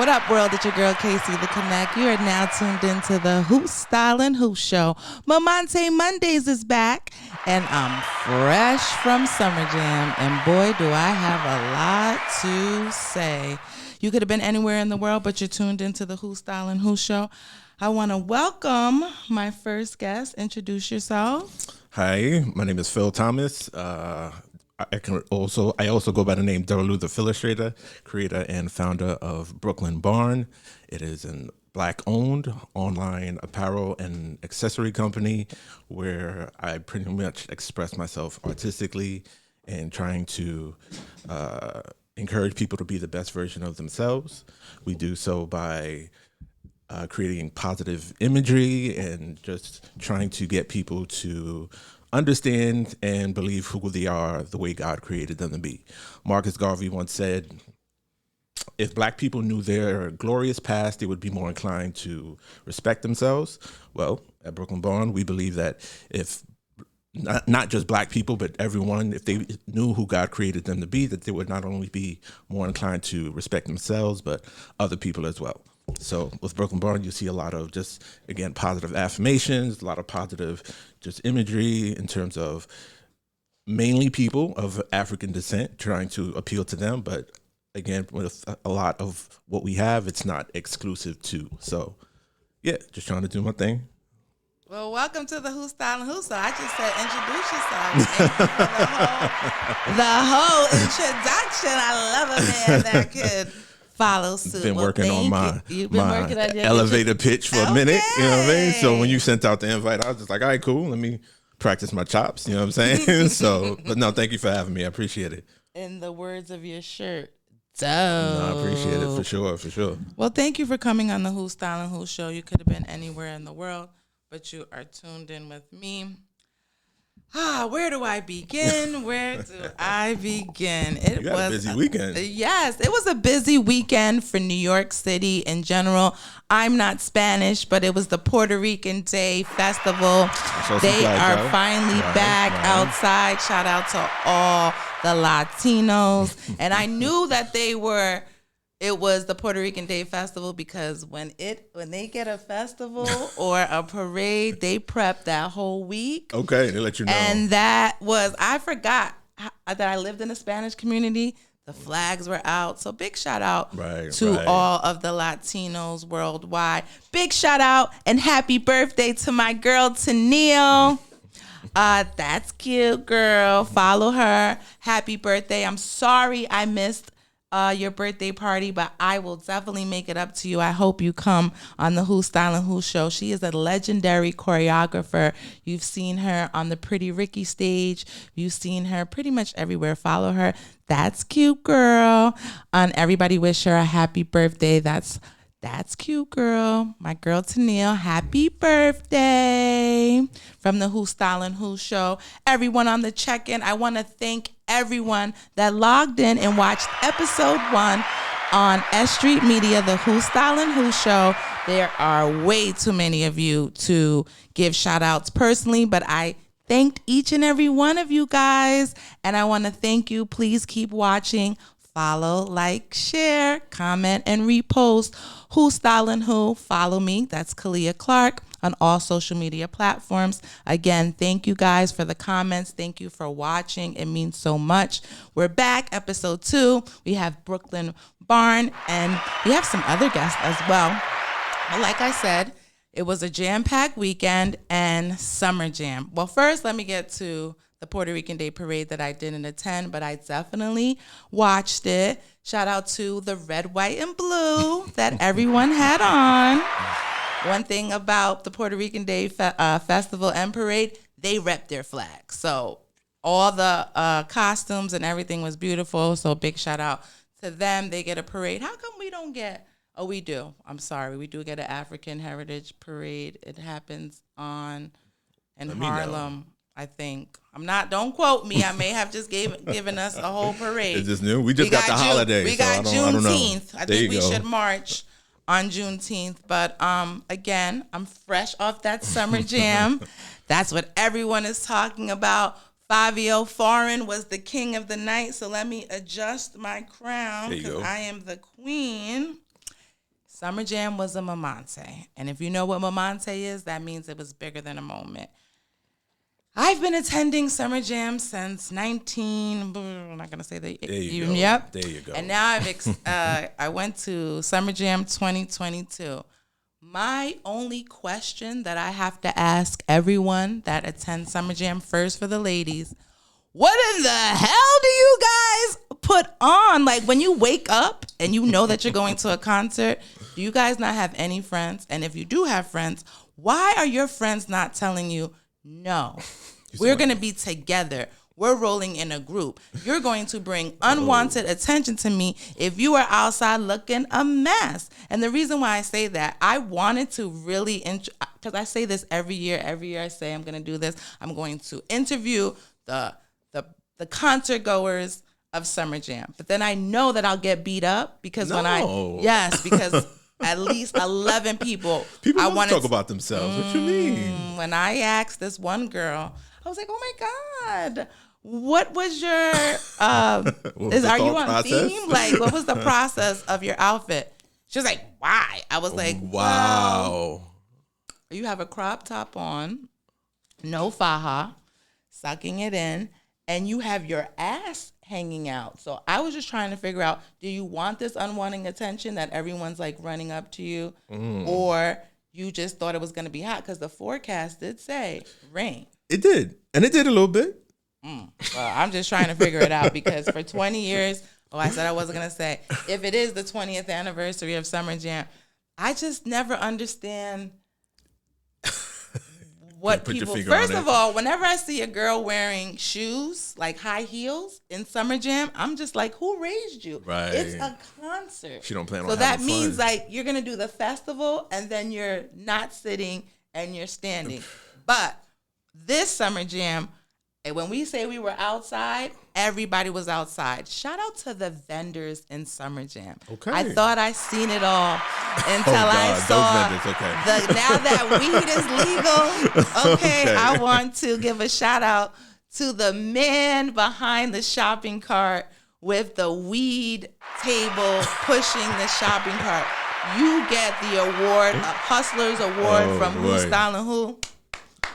What up, world? It's your girl, Casey the Connect. You are now tuned into the Who's Stylin' Who Show. Momonte Mondays is back, and I'm fresh from Summer Jam, and boy, do I have a lot to say. You could have been anywhere in the world, but you're tuned into the Who's Stylin' Who Show. I want to welcome my first guest. Introduce yourself. Hi, my name is Phil Thomas. I also go by the name Darlu the Illustrator, creator and founder of Brooklyn Barn. It is a Black-owned online apparel and accessory company where I pretty much express myself artistically and trying to encourage people to be the best version of themselves. We do so by creating positive imagery and just trying to get people to understand and believe who they are the way God created them to be. Marcus Garvey once said, if Black people knew their glorious past, they would be more inclined to respect themselves. Well, at Brooklyn Barn, we believe that if not just Black people, but everyone, if they knew who God created them to be, that they would not only be more inclined to respect themselves, but other people as well. So with Brooklyn Barn, you see a lot of just, again, positive affirmations, a lot of positive just imagery in terms of mainly people of African descent, trying to appeal to them. But again, with a lot of what we have, it's not exclusive to. So yeah, just trying to do my thing. Well, welcome to the Who's Stylin' Who. So I just said introduce yourself. Thank you for the whole introduction. I love a man that could follow suit. Been working on my your elevator pitch for a minute, you know what I mean? So when you sent out the invite, I was just like, all right, cool. Let me practice my chops, you know what I'm saying? So, but no, thank you for having me. I appreciate it. In the words of your shirt, dope. No, I appreciate it for sure. Well, thank you for coming on the Who's Stylin' Who show. You could have been anywhere in the world, but you are tuned in with me. Where do I begin? It was a busy weekend. Yes, it was a busy weekend for New York City in general. I'm not Spanish, but it was the Puerto Rican Day Festival. They are finally back outside. Shout out to all the Latinos. And I knew that it was the Puerto Rican Day Festival because when they get a festival or a parade, they prep that whole week. Okay, they let you know. And I forgot that I lived in a Spanish community. The flags were out. So big shout out to all of the Latinos worldwide. Big shout out and happy birthday to my girl, Tennille. That's cute, girl. Follow her. Happy birthday. I'm sorry I missed your birthday party, but I will definitely make it up to you. I hope you come on the Who's Stylin' Who show. She is a legendary choreographer. You've seen her on the Pretty Ricky stage. You've seen her pretty much everywhere. Follow her. That's cute, girl. And everybody wish her a happy birthday. That's cute, girl. My girl Tennille, happy birthday. From the Who's Stylin' Who show. Everyone on the check-in, I want to thank everyone that logged in and watched episode 1 on S.STREET Media, the Who's Stylin' Who show. There are way too many of you to give shout-outs personally, but I thanked each and every one of you guys, and I want to thank you. Please keep watching. Follow, like, share, comment, and repost. Who's Stylin' Who? Follow me. That's Kalia Clark on all social media platforms. Again, thank you guys for the comments. Thank you for watching. It means so much. We're back, episode 2. We have Brooklyn Barn, and we have some other guests as well. But like I said, it was a jam-packed weekend and Summer Jam. Well, first, let me get to the Puerto Rican Day Parade that I didn't attend, but I definitely watched it. Shout out to the red, white, and blue that everyone had on. One thing about the Puerto Rican Day Festival and Parade, they rep their flag. So all the costumes and everything was beautiful. So big shout out to them. They get a parade. How come we don't get? Oh, we do. I'm sorry. We do get an African Heritage Parade. It happens in Harlem. I think. Don't quote me. I may have just given us a whole parade. Is this new? We got the holiday. We got Juneteenth. I think we should march on Juneteenth. But again, I'm fresh off that Summer Jam. That's what everyone is talking about. Fabio Foreign was the king of the night. So let me adjust my crown because I am the queen. Summer Jam was a Mamante. And if you know what Mamante is, that means it was bigger than a moment. I've been attending Summer Jam since I'm not going to say the there you go. Yep. There you go. And now I went to Summer Jam 2022. My only question that I have to ask everyone that attends Summer Jam, first for the ladies, what in the hell do you guys put on? Like, when you wake up and you know that you're going to a concert, do you guys not have any friends? And if you do have friends, why are your friends not telling you, no, we're going to be together. We're rolling in a group. You're going to bring unwanted attention to me if you are outside looking a mess. And the reason why I say that, I wanted to really, because I say this every year. Every year I say I'm going to do this. I'm going to interview the concert goers of Summer Jam. But then I know that I'll get beat up because because at least 11 people. People want to talk about themselves. What you mean? When I asked this one girl, I was like, oh my God, what was your, are you on process? theme? Like, what was the process of your outfit? She was like, why? I was like, wow. Well, you have a crop top on, no faja, sucking it in, and you have your ass hanging out. So I was just trying to figure out, do you want this unwanted attention that everyone's like running up to you? Or you just thought it was going to be hot? Because the forecast did say rain. It did. And it did a little bit. Well, I'm just trying to figure it out because for 20 years, I said I wasn't going to say, if it is the 20th anniversary of Summer Jam, I just never understand what people, first of all, whenever I see a girl wearing shoes, like high heels in Summer Jam, I'm just like, who raised you? Right. It's a concert. She don't plan on So having that means fun. like you're going to do the festival and then you're not sitting and you're standing. But this Summer Jam, when we say we were outside, everybody was outside. Shout out to the vendors in Summer Jam. Okay. I thought I seen it all until I saw those vendors, now that weed is legal. Okay, I want to give a shout out to the man behind the shopping cart with the weed table pushing the shopping cart. You get the award, a Hustler's Award from Who's Styling Who.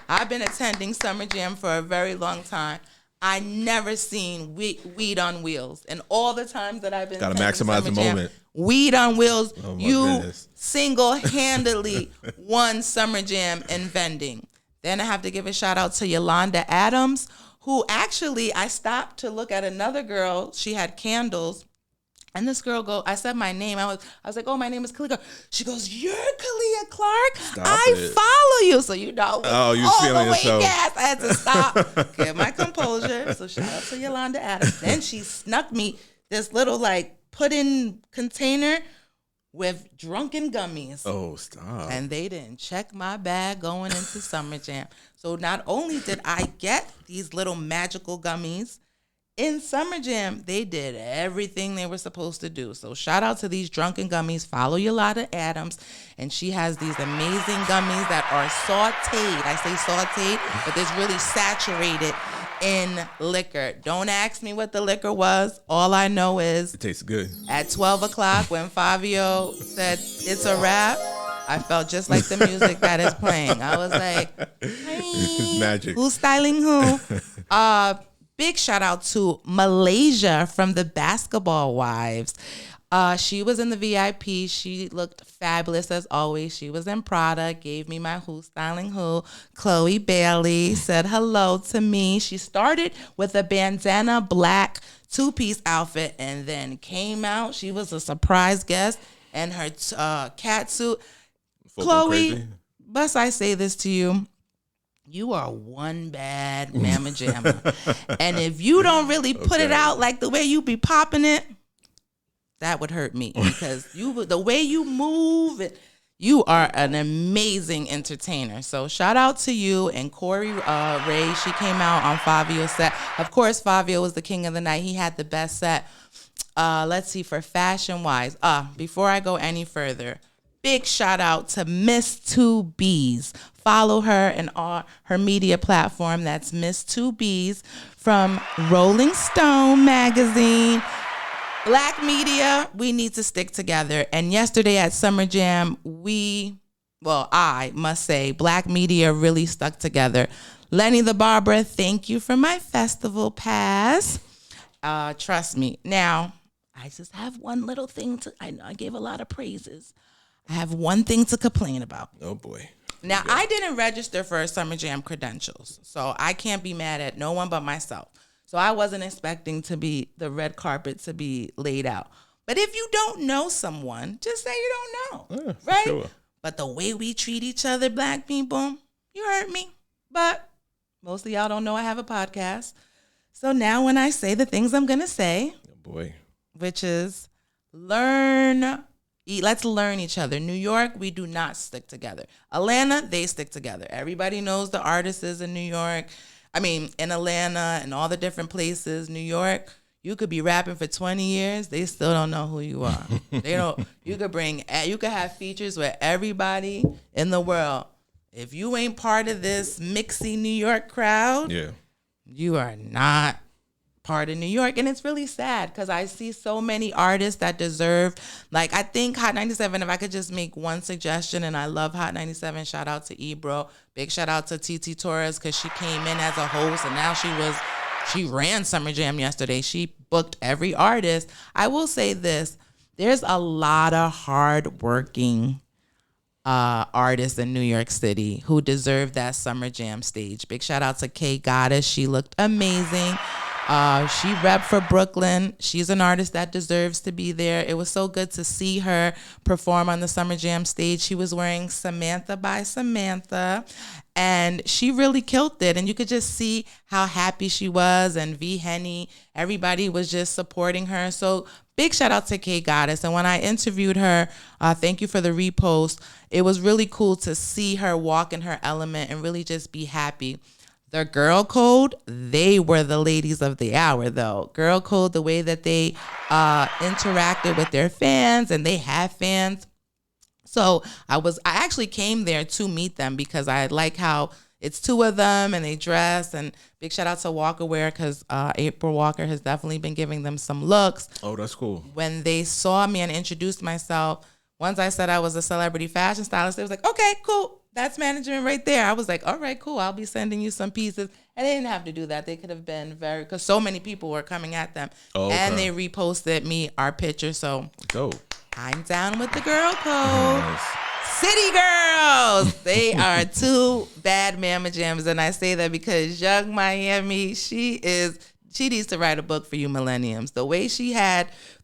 I've been attending Summer Jam for a very long time. I never seen weed on wheels. And all the times that I've been gotta maximize the moment. Weed on wheels, goodness. Single-handedly won Summer Jam in vending. Then I have to give a shout out to Yolanda Adams, who actually, I stopped to look at another girl. She had candles. And this girl I said my name. I was like, oh, my name is Kalia Clark. She goes, you're Kalia Clark? I follow you. So you know, you was feeling yourself. Gas. I had to stop, get my composure. So shout out to Yolanda Adams. Then she snuck me this little like put-in container with drunken gummies. Oh, stop. And they didn't check my bag going into Summer Jam. So not only did I get these little magical gummies, in Summer Jam, they did everything they were supposed to do. So shout out to these drunken gummies. Follow Yolanda Adams. And she has these amazing gummies that are sauteed. I say sauteed, but it's really saturated in liquor. Don't ask me what the liquor was. All I know is it tastes good. At 12 o'clock when Fabio said it's a wrap, I felt just like the music that is playing. I was like, hey, magic. Who's styling who? Big shout out to Malaysia from the Basketball Wives. She was in the VIP. She looked fabulous as always. She was in Prada, gave me my Who's Styling Who. Chloe Bailey said hello to me. She started with a bandana black two-piece outfit and then came out. She was a surprise guest in her cat suit. Chloe, must I say this to you? You are one bad mamma jamma. And if you don't really put it out like the way you be popping it, that would hurt me. Because the way you move, you are an amazing entertainer. So shout out to you and Corey Ray. She came out on Fabio's set. Of course, Fabio was the king of the night. He had the best set. Let's see, for fashion-wise. Before I go any further, big shout out to Miss 2Bs. Follow her and her media platform. That's Miss 2Bs from Rolling Stone magazine. Black media, we need to stick together. And yesterday at Summer Jam, I must say, Black media really stuck together. Lenny the Barber, thank you for my festival pass. Trust me. Now, I just have one little thing I know I gave a lot of praises. I have one thing to complain about. Oh, boy. Now, I didn't register for Summer Jam credentials, so I can't be mad at no one but myself. So I wasn't expecting the red carpet to be laid out. But if you don't know someone, just say you don't know, right? Sure. But the way we treat each other, Black people, you heard me. But most of y'all don't know I have a podcast. So now when I say the things I'm going to say, which is let's learn each other. New York, we do not stick together. Atlanta, they stick together. Everybody knows the artists in New York. In Atlanta and all the different places. New York, you could be rapping for 20 years. They still don't know who you are. You could have features with everybody in the world. If you ain't part of this mixy New York crowd, you are not part of New York. And it's really sad because I see so many artists that deserve, I think Hot 97, if I could just make one suggestion, and I love Hot 97, shout out to Ebro, big shout out to TT Torres because she came in as a host and now she ran Summer Jam yesterday. She booked every artist. I will say this, there's a lot of hardworking artists in New York City who deserve that Summer Jam stage. Big shout out to K Goddess. She looked amazing. She repped for Brooklyn. She's an artist that deserves to be there. It was so good to see her perform on the Summer Jam stage. She was wearing Samantha by Samantha, and she really killed it. And you could just see how happy she was. And V Henny, everybody was just supporting her. So big shout out to K Goddess. And when I interviewed her, thank you for the repost. It was really cool to see her walk in her element and really just be happy. The Girl Code, they were the ladies of the hour, though. Girl Code, the way that they interacted with their fans, and they have fans. So I actually came there to meet them because I like how it's two of them and they dress. And big shout out to Walker Wear because April Walker has definitely been giving them some looks. Oh, that's cool. When they saw me and introduced myself, once I said I was a celebrity fashion stylist, they was like, okay, cool. That's management right there. I was like, all right, cool. I'll be sending you some pieces. And they didn't have to do that. They could have been because so many people were coming at them. Oh, okay. And they reposted our picture. So I'm down with the Girl Code. Nice. City Girls. They are two bad mama jams. And I say that because Young Miami, she needs to write a book for you millenniums. The way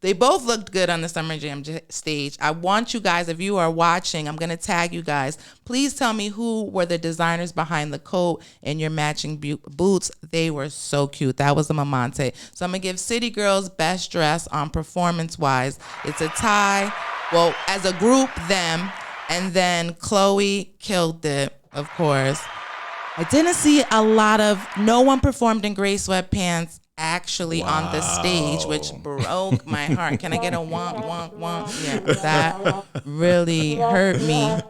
they both looked good on the Summer Jam stage. I want you guys, if you are watching, I'm going to tag you guys. Please tell me who were the designers behind the coat and your matching boots. They were so cute. That was a Mamante. So I'm going to give City Girls best dress on performance-wise. It's a tie. Well, as a group, them. And then Chloe killed it, of course. I didn't see no one performed in gray sweatpants actually on the stage, which broke my heart. Can I get a womp, womp, womp? Yeah, that really hurt me.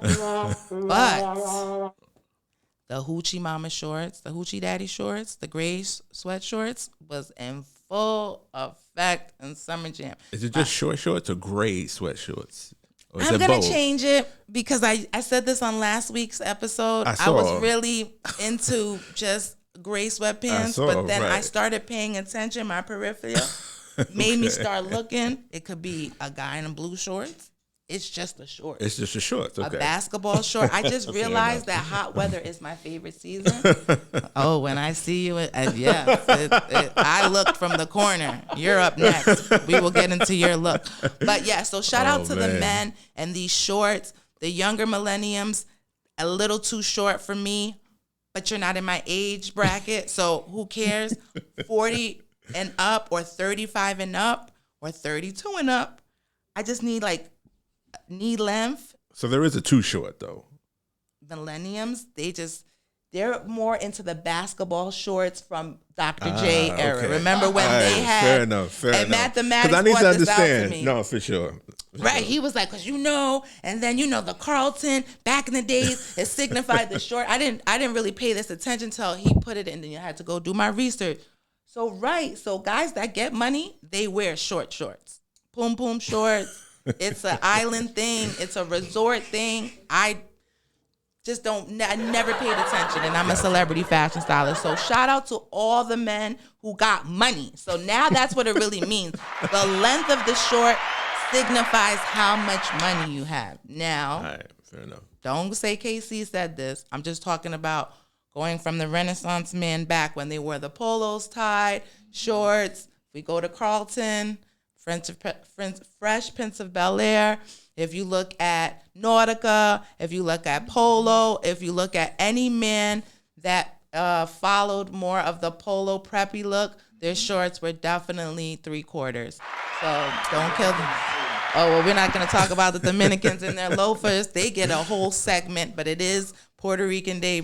But the Hoochie Mama shorts, the Hoochie Daddy shorts, the gray sweat shorts was in full effect in Summer Jam. Is it just short shorts or gray sweat shorts? I'm going to change it because I said this on last week's episode. I was really into just gray sweatpants, but then I started paying attention. My peripheral made me start looking. It could be a guy in blue shorts. It's just a short. It's just a short. Okay. A basketball short. I just realized that hot weather is my favorite season. Oh, when I see you, I looked from the corner. You're up next. We will get into your look. But yeah, so shout out to the men and these shorts. The younger millenniums, a little too short for me, but you're not in my age bracket. So who cares? 40 and up or 35 and up or 32 and up. I just need knee length. So there is a too short though. Millenniums, they're more into the basketball shorts from Dr. J era. Okay. Remember when they had fair enough. And Matt the Matic brought this out to me. No, for sure. Right, he was like, because and then the Carlton back in the days, it signified the short. I didn't really pay this attention until he put it in, and I had to go do my research. So guys that get money, they wear short shorts. Poom poom shorts. It's an island thing. It's a resort thing. I never paid attention, and I'm a celebrity fashion stylist. So shout out to all the men who got money. So now that's what it really means. The length of the short signifies how much money you have. Now, all right, fair enough. Don't say KC said this. I'm just talking about going from the Renaissance man back when they wore the polos tied, shorts. We go to Carlton, Fresh Prince of Bel-Air. If you look at Nautica, if you look at Polo, if you look at any man that followed more of the polo preppy look, their shorts were definitely 3/4. So don't kill them. Oh, well, we're not going to talk about the Dominicans and their loafers. They get a whole segment, but it is Puerto Rican Day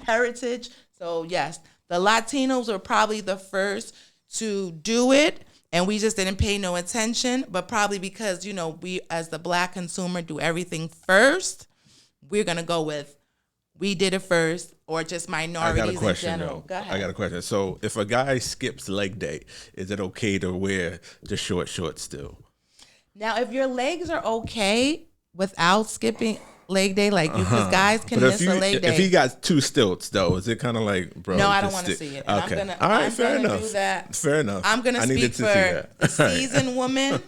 heritage. So, yes, the Latinos were probably the first to do it, and we just didn't pay no attention. But probably because, we as the Black consumer do everything first, we're going to go with we did it first, or just minorities in general. Go ahead. I got a question. So if a guy skips leg day, is it okay to wear the short shorts still? Now, if your legs are okay without skipping leg day, like you, because guys can miss a leg day. If he got 2 stilts, though, is it kind of like, bro? No, I don't want to see it. And okay. All right, fair enough. Do that. Fair enough. I'm going to speak for the seasoned woman.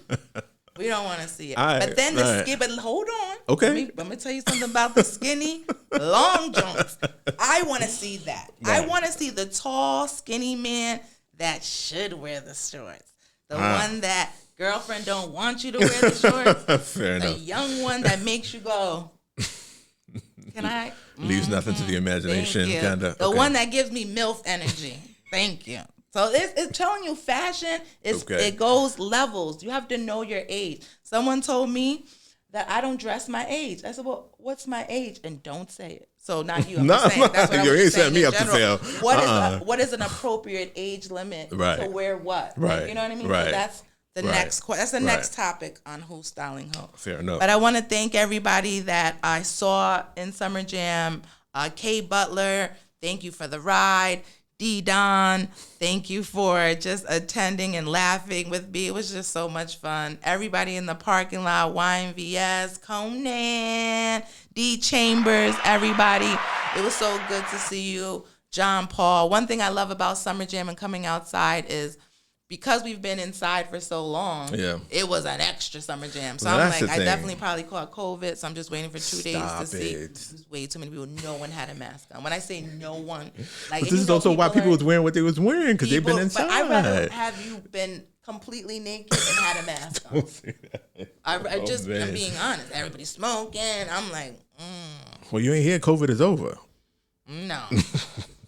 We don't want to see it. But then the skip, but hold on. Okay. Let me tell you something about the skinny, long joints. I want to see that. Right. I want to see the tall, skinny man that should wear the shorts. The one that girlfriend don't want you to wear the shorts. Fair enough. The young one that makes you go, can I? Leaves nothing to the imagination. Kinda. The one that gives me MILF energy. Thank you. So it's telling you fashion, it goes levels. You have to know your age. Someone told me that I don't dress my age. I said, well, what's my age? And don't say it. So not you. I'm saying. That's what you ain't setting me up to fail. What is an appropriate age limit to wear what? Right. Like, you know what I mean? Right. So that's the next topic on Who's Styling Ho. Fair enough. But I want to thank everybody that I saw in Summer Jam. Kay Butler, thank you for the ride. D-Don, thank you for just attending and laughing with me. It was just so much fun. Everybody in the parking lot, YNVS, Conan, D Chambers, everybody. It was so good to see you, John Paul. One thing I love about Summer Jam and coming outside is because we've been inside for so long, it was an extra Summer Jam. So I'm like, I definitely probably caught COVID, so I'm just waiting for 2 days to see. There's way too many people. No one had a mask on. When I say no one, like, but this is also why people was wearing what they was wearing, because they've been inside. But I'd rather have you been completely naked and had a mask on. Don't say that. I'm being honest. Everybody's smoking. I'm like, Well, you ain't here. COVID is over. No.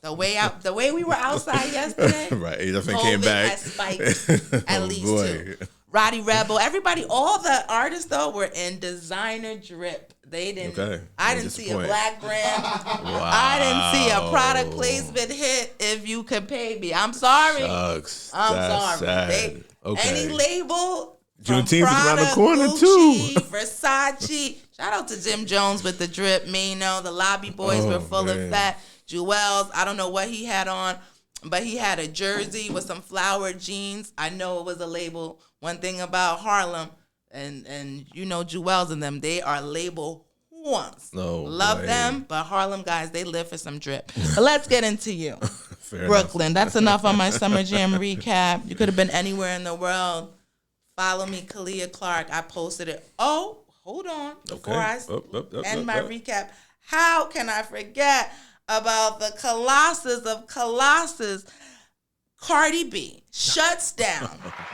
The way we were outside yesterday, right? It definitely came back. Has spiked at least two. Roddy Rebel, everybody, all the artists though were in designer drip. They didn't. Okay. I didn't see a black brand. Wow. I didn't see a product placement hit. If you could pay me, I'm sorry. Shucks. I'm sorry. Any label. Juneteenth is around the corner Gucci, too. Versace. Shout out to Jim Jones with the drip. Mano, the Lobby Boys were full of fat. Jewels, I don't know what he had on, but he had a jersey with some flowered jeans. I know it was a label. One thing about Harlem, and Jewels and them, they are label ones. Love them, but Harlem guys, they live for some drip. But let's get into you. Brooklyn. Enough. That's enough on my Summer Jam recap. You could have been anywhere in the world. Follow me, Kalia Clark. I posted it. Oh, hold on. Before I end my recap, how can I forget about the Colossus of Colossus? Cardi B shuts down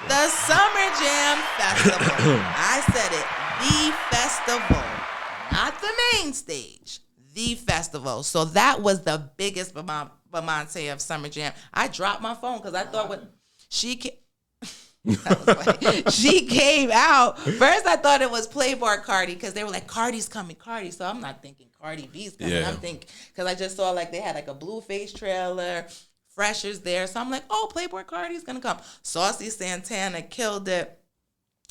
the Summer Jam Festival. I said it, the festival, not the main stage, the festival. So that was the biggest Bamante of Summer Jam. I dropped my phone because I thought she came out. First, I thought it was Playboy Cardi because they were like, Cardi's coming, Cardi. So I'm not thinking Cardi B's coming. I'm thinking, because I just saw like they had like a Blueface trailer, Freshers there. So I'm like, oh, Playboy Cardi's going to come. Saucy Santana killed it.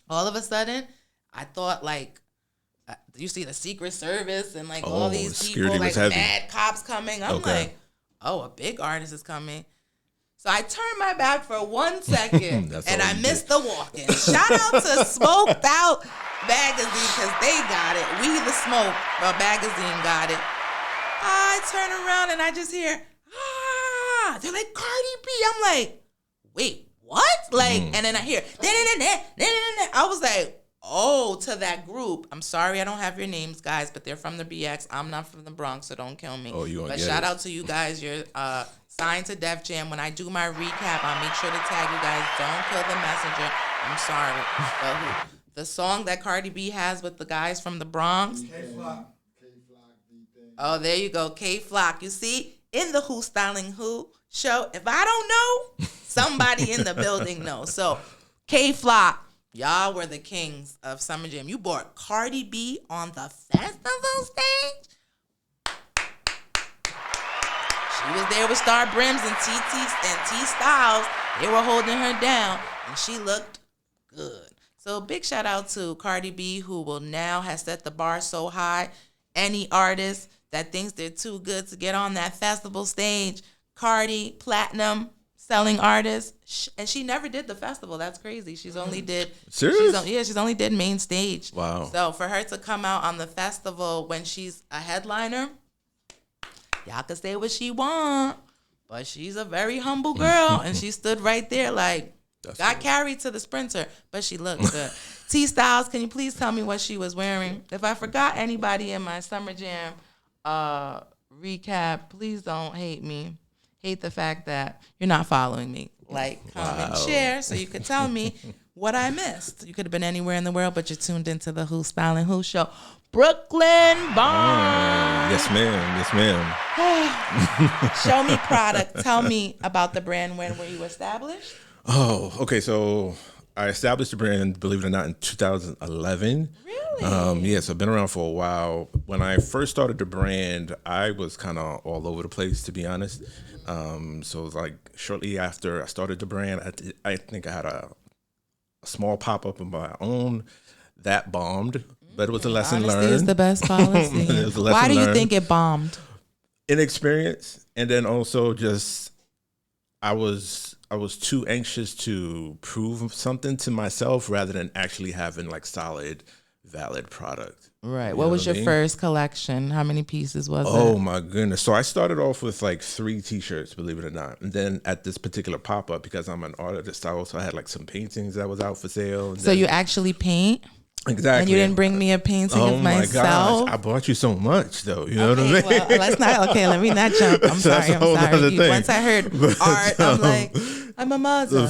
All of a sudden, I thought like, you see the Secret Service and like all these people, like mad cops coming. I'm like, oh, a big artist is coming. So I turned my back for 1 second and I missed the walk-in. Shout out to Smoked Out Magazine because they got it. We the Smoke magazine got it. I turn around and I just hear, they're like, Cardi B. I'm like, wait, what? Like, and then I hear, I was like, oh, to that group. I'm sorry I don't have your names, guys, but they're from the BX. I'm not from the Bronx, so don't kill me. But shout out to you guys. You're signed to Def Jam. When I do my recap, I'll make sure to tag you guys. Don't kill the messenger. I'm sorry. But the song that Cardi B has with the guys from the Bronx. K-Flock. Oh, there you go. K-Flock. You see, in the Who Styling Who show, if I don't know, somebody in the building knows. So, K-Flock, y'all were the kings of Summer Jam. You brought Cardi B on the festival stage. She was there with Star Brims and T Styles. They were holding her down, and she looked good. So big shout out to Cardi B, who will now has set the bar so high. Any artist that thinks they're too good to get on that festival stage, Cardi, platinum selling artist, and she never did the festival. That's crazy. She's only did. Serious? She's only did main stage. Wow. So for her to come out on the festival when she's a headliner, y'all can say what she want, but she's a very humble girl, and she stood right there like got carried to the sprinter, but she looked good. T Styles, can you please tell me what she was wearing? If I forgot anybody in my Summer Jam recap, please don't hate me. Hate the fact that you're not following me. Like, comment, share, so you could tell me what I missed. You could have been anywhere in the world, but you're tuned into the Who Styling Who show. Brooklyn Barn. Yes, ma'am. Yes, ma'am. Show me product. Tell me about the brand. When were you established? Oh, okay. So I established the brand, believe it or not, in 2011. Really? Yes, I've been around for a while. When I first started the brand, I was kind of all over the place, to be honest. So it was like shortly after I started the brand, I think I had a small pop-up of my own that bombed, but it was a lesson learned. Honesty is the best policy. It was a lesson Why do you learned. think it bombed? Inexperience, and then also just I was too anxious to prove something to myself rather than actually having like solid, valid product. Right. What was your first collection? How many pieces was it? Oh my goodness. So I started off with like 3 t-shirts, believe it or not. And then at this particular pop-up, because I'm an artist, I also had like some paintings that was out for sale. And so you actually paint? Exactly. And you didn't bring me a painting of myself? Oh my gosh. I bought you so much though. You know what I mean? Well, let's not. Okay, let me not jump. I'm sorry. Once I heard art, I'm like, I'm a mother.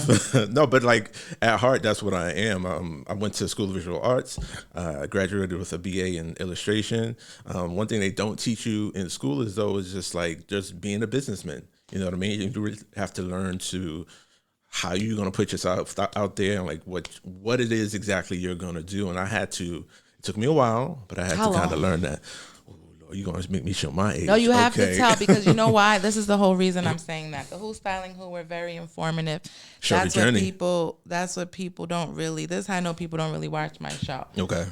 No, but like at heart, that's what I am. I went to School of Visual Arts. I graduated with a BA in illustration. One thing they don't teach you in school is just being a businessman. You know what I mean? You really have to learn to how you're going to put yourself out there and like what it is exactly you're going to do. And it took me a while, but I had to kind of learn that. Oh, Lord, you're going to make me show my age. No, you have to tell, because you know why? This is the whole reason I'm saying that. The Who Styling Who were very informative. That's what people don't really, this is how I know people don't really watch my show. Okay.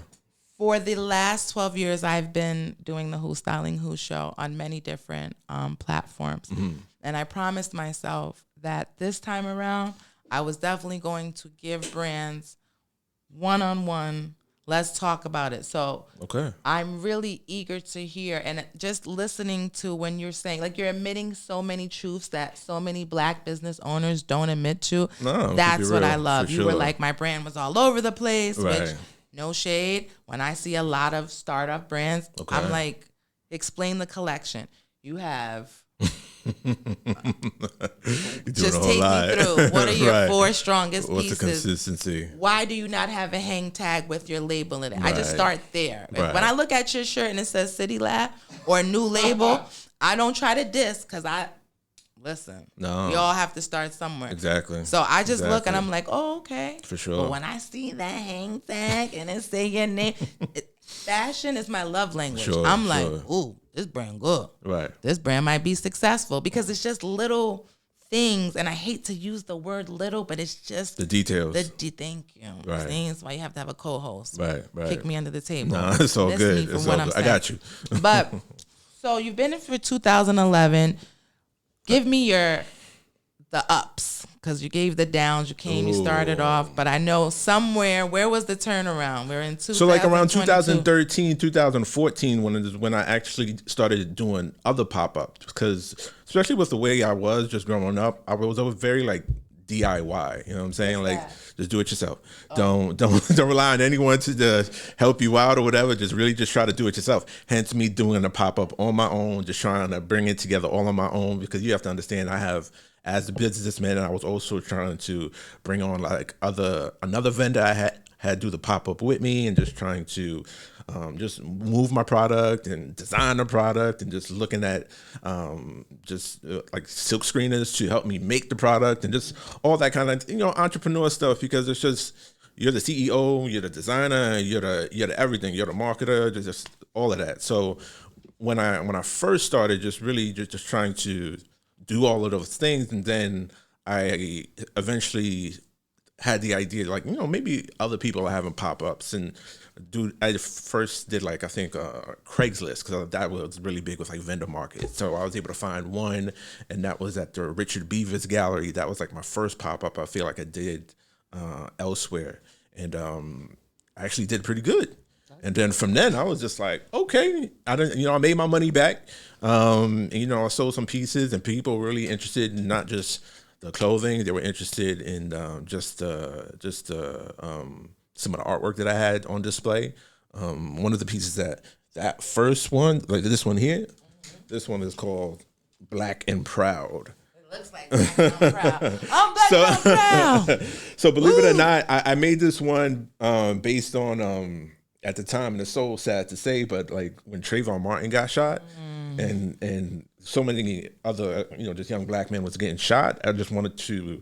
For the last 12 years, I've been doing the Who Styling Who show on many different platforms. Mm-hmm. And I promised myself that this time around, I was definitely going to give brands one-on-one. Let's talk about it. So I'm really eager to hear, and just listening to when you're saying, like, you're admitting so many truths that so many Black business owners don't admit to. No, that's what I love. You were like, my brand was all over the place, which, no shade. When I see a lot of startup brands, I'm like, explain the collection. You have... just take me through. What are your 4 strongest pieces? What's the consistency? Why do you not have a hang tag with your label in it? I just start there. When I look at your shirt and it says City Lab or a new label, I don't try to diss, because listen, we all have to start somewhere. Exactly. So I just look and I'm like, oh, okay. For sure. But when I see that hang tag and it say your name, fashion is my love language. I'm like, ooh, this brand good. Right. This brand might be successful, because it's just little things, and I hate to use the word little, but it's just the details. Thank you. Right. That's why you have to have a co-host. Right. Kick me under the table. No, it's all good. It's all good. I got you. But so you've been in for 2011. Give me the ups, because you gave the downs. You started off, but I know somewhere. Where was the turnaround? We're in 2022. So like around 2013, 2014, when I actually started doing other pop-ups, because especially with the way I was just growing up, I was always very like DIY. You know what I'm saying? Like just do it yourself. Don't rely on anyone to help you out or whatever. Just try to do it yourself. Hence me doing a pop-up on my own, just trying to bring it together all on my own, because you have to understand as a businessman, I was also trying to bring on like another vendor I had do the pop-up with me, and just trying to just move my product and design the product, and just looking at like silk screeners to help me make the product, and just all that kind of entrepreneur stuff, because it's just you're the CEO, you're the designer, you're the everything, you're the marketer, just all of that. So when I first started, just really just trying to do all of those things, and then I eventually had the idea, like, maybe other people are having pop-ups, and I first did like, I think Craigslist, because that was really big with like vendor market. So I was able to find one, and that was at the Richard Beavis Gallery. That was like my first pop-up I feel like I did elsewhere, and I actually did pretty good. And then from then I was just like, okay, I made my money back. And, I sold some pieces, and people were really interested in not just the clothing; they were interested in just some of the artwork that I had on display. One of the pieces that first one, like this one here, this one is called Black and Proud. It looks like Black and Proud. I'm Black and Proud. So believe it or not, I made this one based on at the time, and it's so sad to say, but like when Trayvon Martin got shot, and so many other just young black men was getting shot, I just wanted to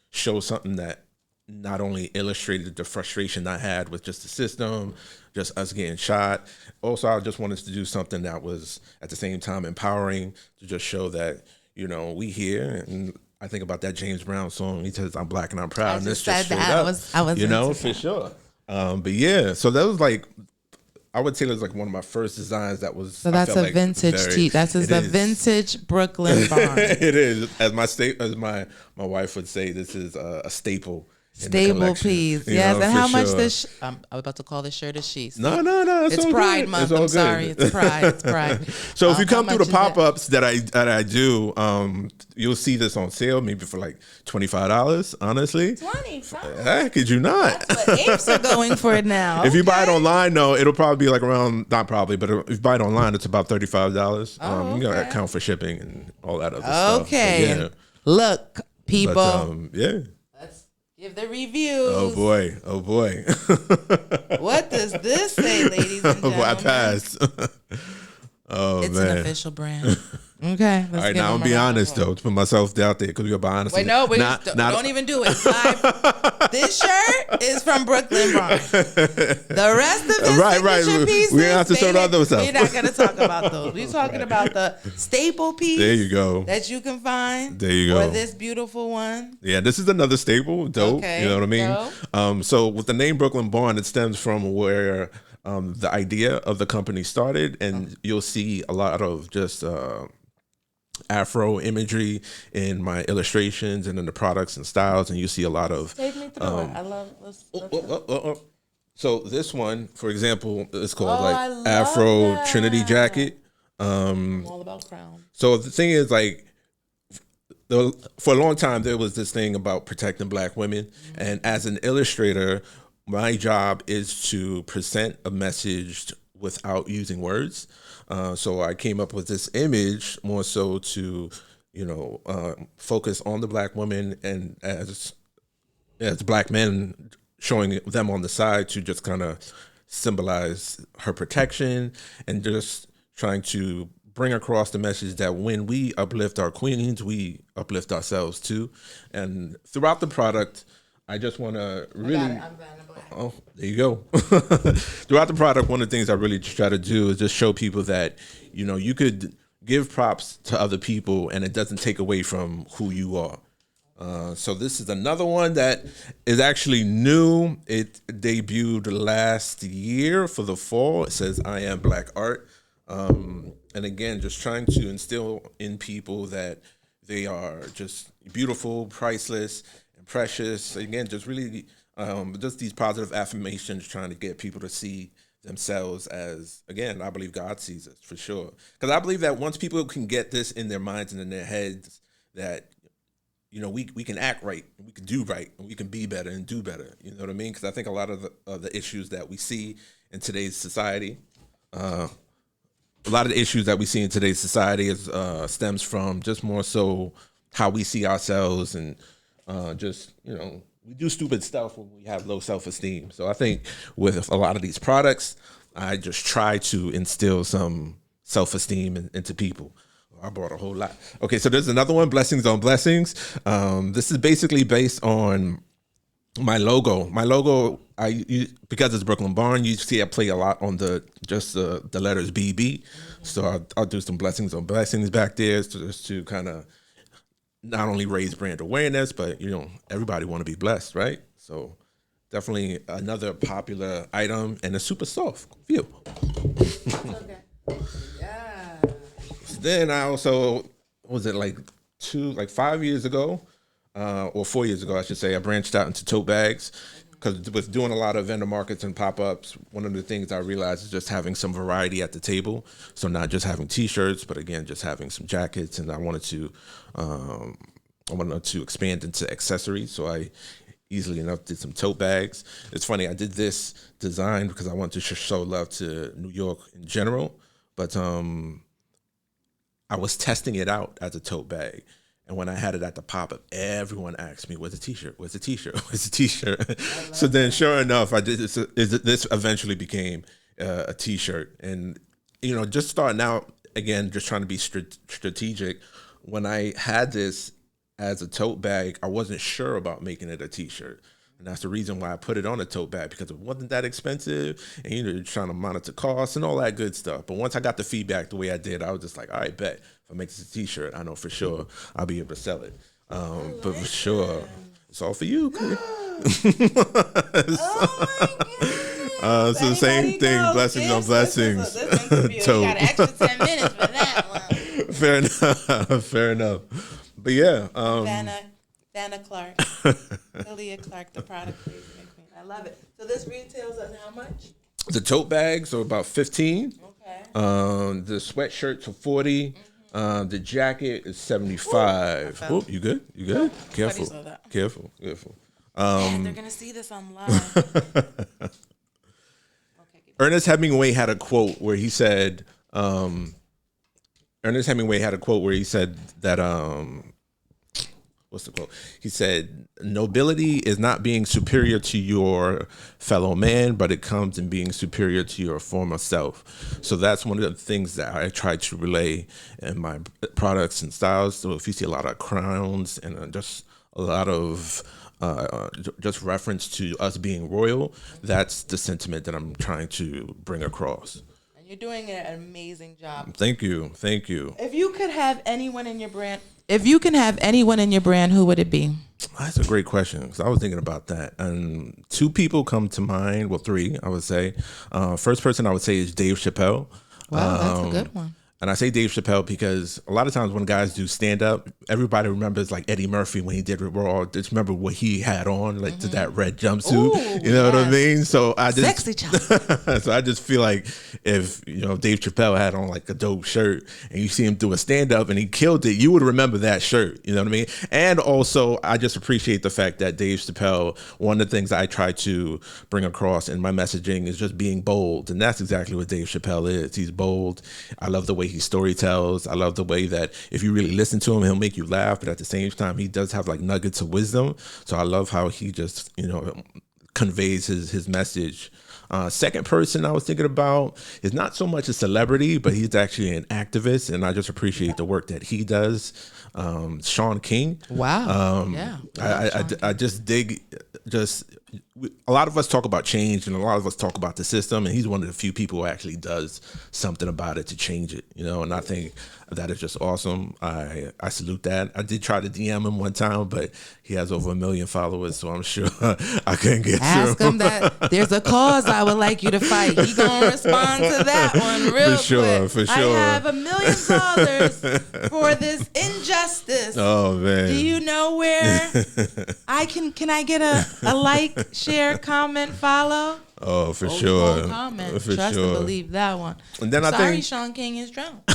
show something that not only illustrated the frustration I had with just the system, just us getting shot. Also, I just wanted to do something that was at the same time empowering, to just show that we here. And I think about that James Brown song. He says, "I'm black and I'm proud," and it's just straight up. I was for sure. But yeah, so that was like, I would say that was like one of my first designs that was. So that's a vintage tee. That's the vintage Brooklyn Barn. It is, as my wife would say, this is a staple. Staple piece, yes. And how much this? I was about to call this shirt a she. No. It's Pride Month. I'm sorry. It's Pride. It's Pride. So if you come through the pop-ups that I do, you'll see this on sale, maybe for like $25. Honestly, $25. Could you not? That's what apes are going for it now. If you buy it online, though, it'll probably be like around, not probably, but if you buy it online, it's about $35. You gotta account for shipping and all that other stuff. Okay. Yeah. Look, people. But, yeah. Give the reviews. Oh boy. What does this say, ladies and gentlemen? I passed. It's an official brand. Okay. All right, now I'm gonna be honest though, to put myself out there, because we're behind. Wait, no, don't even do it. This shirt is from Brooklyn Barn. The rest of the signature pieces, we have to show the other stuff. We're not gonna talk about those. We're talking about the staple piece. There you go. That you can find. There you go. Or this beautiful one. Yeah, this is another staple. Dope. Okay, you know what I mean? So with the name Brooklyn Barn, it stems from where the idea of the company started, and you'll see a lot of just Afro imagery in my illustrations and in the products and styles, and you see a lot of. Take me through it. I love. So this one, for example, is called Afro Trinity Jacket. I'm all about crown. So the thing is, like, for a long time there was this thing about protecting black women, and as an illustrator, my job is to present a message without using words. So I came up with this image more so to, focus on the black woman, and as black men, showing them on the side to just kind of symbolize her protection, and just trying to bring across the message that when we uplift our queens, we uplift ourselves too. And throughout the product, I just want to really. Oh, there you go. Throughout the product, one of the things I really try to do is just show people that, you could give props to other people and it doesn't take away from who you are. So this is another one that is actually new. It debuted last year for the fall. It says, "I am Black Art." And again, just trying to instill in people that, They are just beautiful, priceless, and precious. Again, just really just these positive affirmations trying to get people to see themselves as, again, I believe God sees us for sure. Because I believe that once people can get this in their minds and in their heads, that we can act right, we can do right, and we can be better and do better. You know what I mean? Because I think a lot of the issues that we see in today's society, is stems from just more so how we see ourselves, and just we do stupid stuff when we have low self-esteem. So I think with a lot of these products, I just try to instill some self-esteem into people. I bought a whole lot. Okay, so there's another one, Blessings on Blessings. This is basically based on my logo. Because it's Brooklyn Barn, you see I play a lot on the letters BB. So I'll do some Blessings on Blessings back there, just to kind of not only raise brand awareness, but everybody want to be blessed, right? So definitely another popular item, and a super soft feel. Okay. Yeah. Then I also, was it like 5 years ago, or 4 years ago, I should say, I branched out into tote bags, because with doing a lot of vendor markets and pop-ups, one of the things I realized is just having some variety at the table. So not just having T-shirts, but again, just having some jackets. And I wanted to expand into accessories. So I easily enough did some tote bags. It's funny, I did this design because I wanted to show love to New York in general, but I was testing it out as a tote bag. And when I had it at the pop-up, everyone asked me, "Where's the T-shirt? Where's the T-shirt? Where's the T-shirt?" So then, sure enough, I did this. This eventually became a T-shirt, and just starting out again, just trying to be strategic. When I had this as a tote bag, I wasn't sure about making it a T-shirt. And that's the reason why I put it on a tote bag, because it wasn't that expensive, and you're trying to monitor costs and all that good stuff. But once I got the feedback the way I did, I was just like, all right, bet. If I make this a T-shirt, I know for sure I'll be able to sell it. But for sure, it's all for you. Oh my goodness. So the same thing, Blessings on Blessings. You got an extra 10 minutes for that one. Fair enough. But yeah. Vanna Clark. Aaliyah Clark, the product placement queen. I love it. So this retails at how much? The tote bags are about 15. Okay. The sweatshirts are 40. The jacket is 75. Oh, you good? You good? Careful. Careful. Man, they're gonna see this on live. Okay, Ernest Hemingway had a quote where he said, that what's the quote? He said, "Nobility is not being superior to your fellow man, but it comes in being superior to your former self." So that's one of the things that I try to relay in my products and styles. So if you see a lot of crowns and just a lot of just reference to us being royal, that's the sentiment that I'm trying to bring across. And you're doing an amazing job. Thank you. If you could have anyone in your brand, who would it be? That's a great question, because I was thinking about that. And two people come to mind. Well, three, I would say. First person I would say is Dave Chappelle. Wow, that's a good one. And I say Dave Chappelle because a lot of times when guys do stand up, everybody remembers like Eddie Murphy when he did Raw. Just remember what he had on, like to that red jumpsuit. Ooh, you know what I mean? So I just sexy child. So I just feel like if Dave Chappelle had on like a dope shirt and you see him do a stand up and he killed it, you would remember that shirt. You know what I mean? And also I just appreciate the fact that Dave Chappelle, one of the things I try to bring across in my messaging is just being bold, and that's exactly what Dave Chappelle is. He's bold. I love the way he story tells. I love the way that if you really listen to him, he'll make you laugh, but at the same time, he does have like nuggets of wisdom. So I love how he just, conveys his message. Second person I was thinking about is not so much a celebrity, but he's actually an activist, and I just appreciate the work that he does. Sean King. Wow. I just dig just a lot of us talk about change, and a lot of us talk about the system, and he's one of the few people who actually does something about it to change it, and I think that is just awesome. I salute that. I did try to DM him one time, but he has over 1 million followers, so I'm sure I couldn't get Ask through. him that there's a cause I would like you to fight. He gonna respond to that one real quick. For sure. I have $1 million for this injustice. Oh man. Do you know where I can I get a like, share, comment, follow? Oh, for sure. Comment. For Trust sure. and believe that one. And then Sorry, I think Sean King is drunk.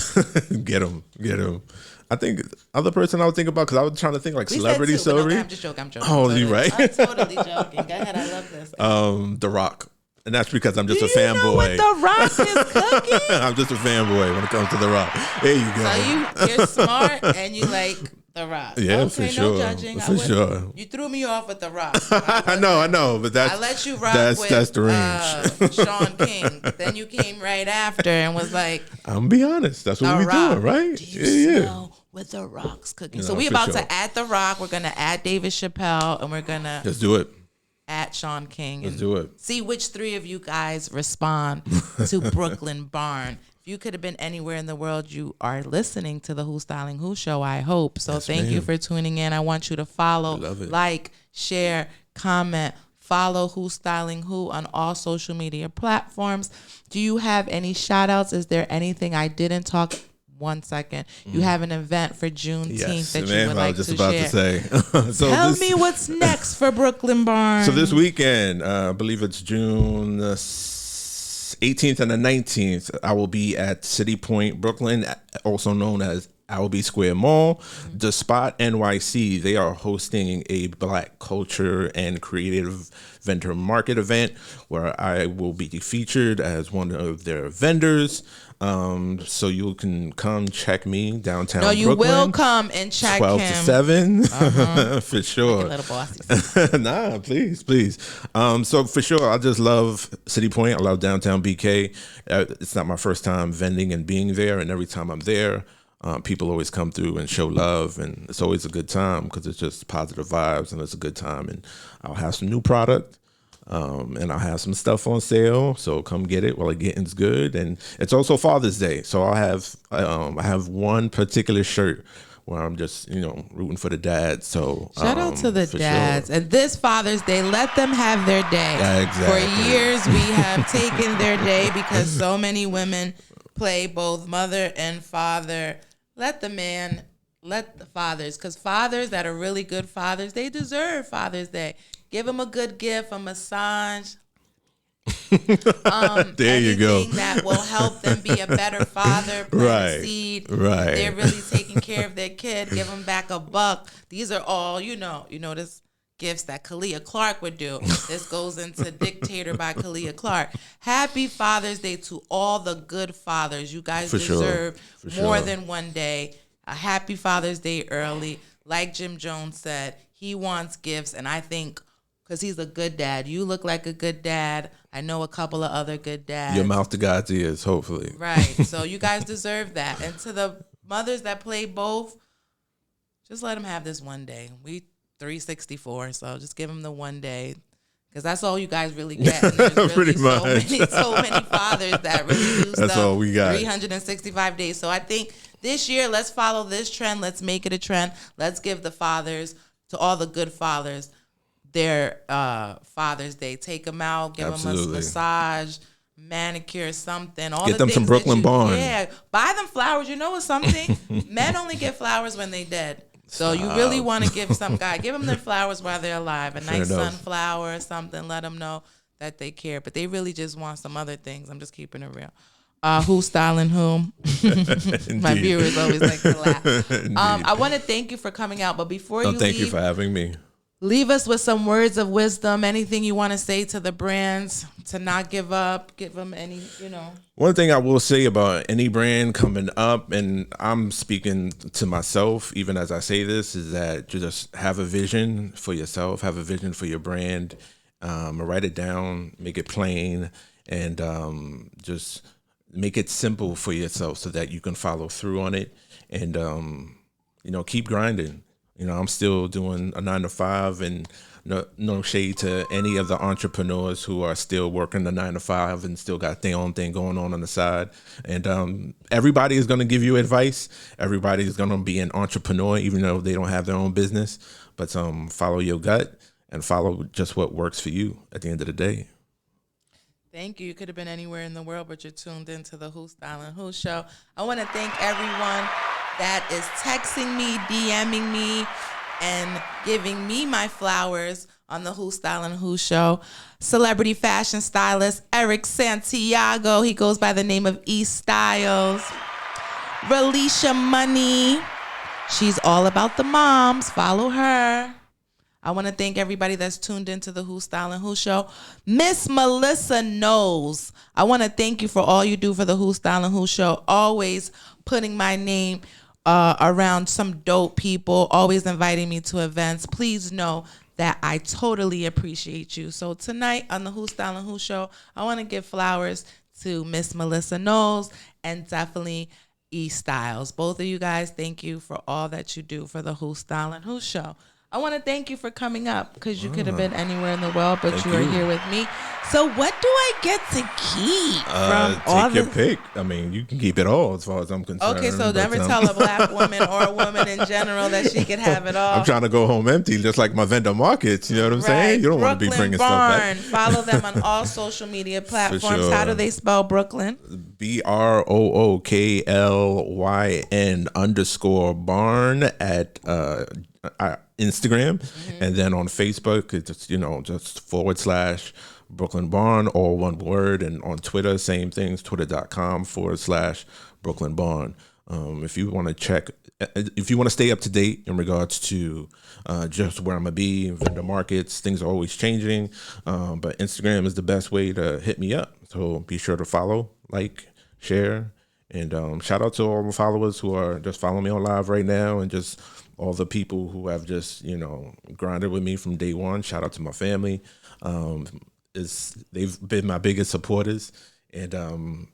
get him. I think other person I would think about, because I was trying to think like We celebrity said two, story. No, I'm just joking. Oh, you right? I'm totally joking. Go ahead. I love this. The Rock. And that's because I'm just a Do you fanboy. know what The Rock is cooking? I'm just a fanboy when it comes to The Rock. There you go. So you're smart and you like The Rock. Yeah, okay, for sure. No judging. For sure. You threw me off with The Rock. I know, but that's I let you rock that's the range. Sean King. Then you came right after and was like, I'm gonna be honest. That's what we're doing, right? Do you smell what The Rock's cooking? So we about to add The Rock. We're gonna add David Chappelle, and we're gonna let's do it. At Sean King. Let's do it. See which three of you guys respond to Brooklyn Barn. If you could have been anywhere in the world, you are listening to the Who's Styling Who show, I hope. So thank you for tuning in. I want you to follow, like, share, comment, follow Who's Styling Who on all social media platforms. Do you have any shout outs? Is there anything I didn't talk? 1 second. You have an event for Juneteenth that you would like to share. I was just about to say. So Tell me what's next for Brooklyn Barn. So this weekend, I believe it's June 18th and the 19th, I will be at City Point, Brooklyn, also known as Albee Square Mall. The Spot NYC, they are hosting a Black culture and creative vendor market event where I will be featured as one of their vendors. So you can come check me downtown Brooklyn. No, you will come and check 12 him. to 7, for sure. Like a little bossy. Nah, please. So for sure, I just love City Point. I love downtown BK. It's not my first time vending and being there, and every time I'm there, people always come through and show love, and it's always a good time because it's just positive vibes and it's a good time. And I'll have some new product. And I'll have some stuff on sale, so come get it while it getting's good. And it's also Father's Day, so I have one particular shirt where I'm just rooting for the dads. So shout out to the dads. Sure. And this Father's Day, let them have their day. Yeah, exactly. For years we have taken their day because so many women play both mother and father. Let the fathers, because fathers that are really good fathers, they deserve Father's Day. Give them a good gift, a massage. There you go. Anything that will help them be a better father, plant a seed. Right. They're really taking care of their kid. Give them back a buck. These are all, this gifts that Kalia Clark would do. This goes into Dictator by Kalia Clark. Happy Father's Day to all the good fathers. You guys deserve more than one day. A happy Father's Day early. Like Jim Jones said, he wants gifts, and I think because he's a good dad. You look like a good dad. I know a couple of other good dads. Your mouth to God's ears, hopefully. Right. So you guys deserve that. And to the mothers that play both, just let them have this one day. We 364, so just give them the one day. Because that's all you guys really get. And there's really Pretty much. so many fathers that really do stuff. That's all we got. 365 days. So I think this year, let's follow this trend. Let's make it a trend. Let's give the fathers, to all the good fathers, their Father's Day. Take them out, give them a massage, manicure, something. Get them some Brooklyn Barn. Yeah, buy them flowers. You know what's something? Men only get flowers when they dead. So you really want to give some guy, give them their flowers while they're alive. A nice sunflower or something. Let them know that they care. But they really just want some other things. I'm just keeping it real. Who's styling whom? My viewers always like to laugh. I want to thank you for coming out. But before you leave, thank you for having me. Leave us with some words of wisdom. Anything you want to say to the brands to not give up? Give them any, One thing I will say about any brand coming up, and I'm speaking to myself even as I say this, is that you just have a vision for yourself, have a vision for your brand, write it down, make it plain, and just make it simple for yourself so that you can follow through on it, and keep grinding. You know, I'm still doing a 9 to 5, and no shade to any of the entrepreneurs who are still working the 9 to 5 and still got their own thing going on the side. And everybody is going to give you advice. Everybody is going to be an entrepreneur, even though they don't have their own business. But follow your gut and follow just what works for you at the end of the day. Thank you. You could have been anywhere in the world, but you're tuned into the Who Style and Who Show. I want to thank everyone that is texting me, DMing me, and giving me my flowers on the Who Style and Who Show. Celebrity fashion stylist Eric Santiago. He goes by the name of E Styles. Relisha Money. She's all about the moms. Follow her. I want to thank everybody that's tuned into the Who Style and Who Show. Miss Melissa Knowles. I want to thank you for all you do for the Who Style and Who Show. Always putting my name around some dope people, always inviting me to events. Please know that I totally appreciate you. So tonight on the Who Style and Who Show, I want to give flowers to Miss Melissa Knowles and definitely E Styles. Both of you guys, thank you for all that you do for the Who Style and Who Show. I want to thank you for coming up because you could have been anywhere in the world, but you are here with me. So what do I get to keep from all your pick. I mean, you can keep it all as far as I'm concerned. Okay, so never tell a black woman or a woman in general that she could have it all. I'm trying to go home empty, just like my vendor markets. You know what I'm saying? You don't want to be bringing stuff back. Follow them on all social media platforms. Sure. How do they spell Brooklyn? BROOKLYN_barn at Instagram, and then on Facebook it's just / Brooklyn Barn, all one word, and on Twitter same things, twitter.com/Brooklyn Barn. If you want to stay up to date in regards to just where I'm gonna be, vendor markets, things are always changing, but Instagram is the best way to hit me up, so be sure to follow, like, share, and shout out to all the followers who are just following me on live right now, and just all the people who have just, grinded with me from day one. Shout out to my family. They've been my biggest supporters, and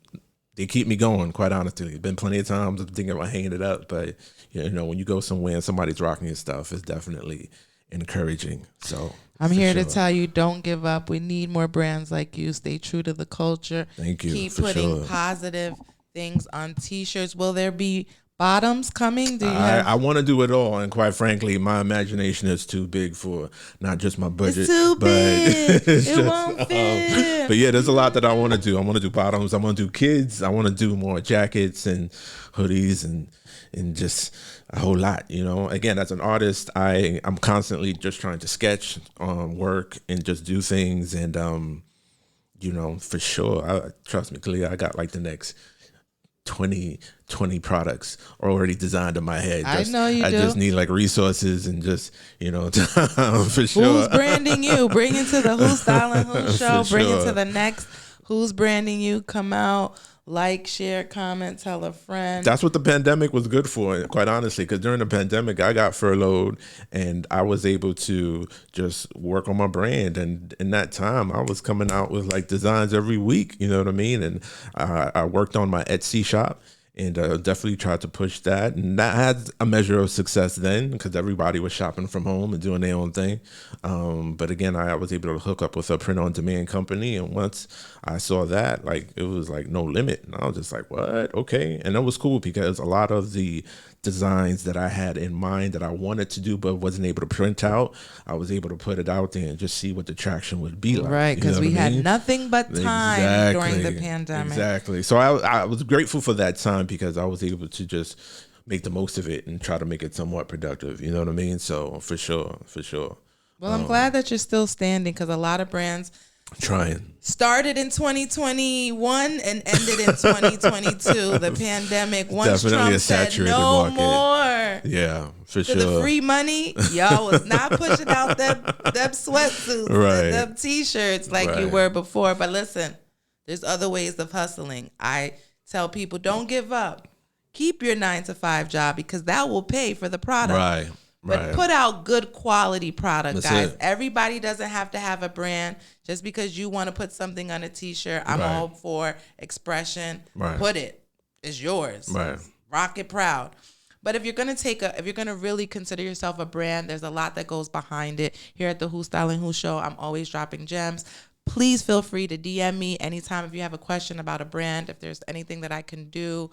they keep me going, quite honestly. There's been plenty of times I'm thinking about hanging it up, but, when you go somewhere and somebody's rocking your stuff, it's definitely encouraging. So I'm here to tell you, don't give up. We need more brands like you. Stay true to the culture. Thank you. Keep putting positive things on T-shirts. Will there be bottoms coming? I want to do it all, and quite frankly, my imagination is too big for not just my budget. It's too big. It won't fit. But yeah, there's a lot that I want to do. I want to do bottoms. I want to do kids. I want to do more jackets and hoodies and just a whole lot. Again, as an artist, I'm constantly just trying to sketch, work, and just do things. And for sure, trust me, Kalia, I got like the next 20 products already designed in my head. I know you do. I just need like resources and just, time for sure. Who's branding you? Bring it to the Who Style and Who Show. Bring it to the next Who's Branding You. Come out, like, share, comment, tell a friend. That's what the pandemic was good for, quite honestly, because during the pandemic, I got furloughed and I was able to just work on my brand. And in that time, I was coming out with like designs every week, you know what I mean? And I worked on my Etsy shop, and definitely tried to push that. And that had a measure of success then, because everybody was shopping from home and doing their own thing. But again, I was able to hook up with a print-on-demand company. And once I saw that, it was like no limit. And I was just like, what? Okay. And that was cool, because a lot of the designs that I had in mind that I wanted to do but wasn't able to print out, I was able to put it out there and just see what the traction would be like. Right, because we had nothing but time during the pandemic. Exactly. So I was grateful for that time, because I was able to just make the most of it and try to make it somewhat productive. You know what I mean? So for sure. Well, I'm glad that you're still standing, because a lot of brands started in 2021 and ended in 2022. The pandemic. Once definitely Trump a saturated said no market. More. Yeah, for to sure. The free money, y'all was not pushing out them sweatsuits, and them t-shirts like you were before. But listen, there's other ways of hustling. I tell people, don't give up. Keep your 9-to-5 job, because that will pay for the product. Right. But put out good quality product, guys. Everybody doesn't have to have a brand. Just because you want to put something on a t-shirt, I'm all for expression. Put it. It's yours. Rock it proud. But if you're gonna really consider yourself a brand, there's a lot that goes behind it. Here at the Who Styling Who Show, I'm always dropping gems. Please feel free to DM me anytime if you have a question about a brand. If there's anything that I can do,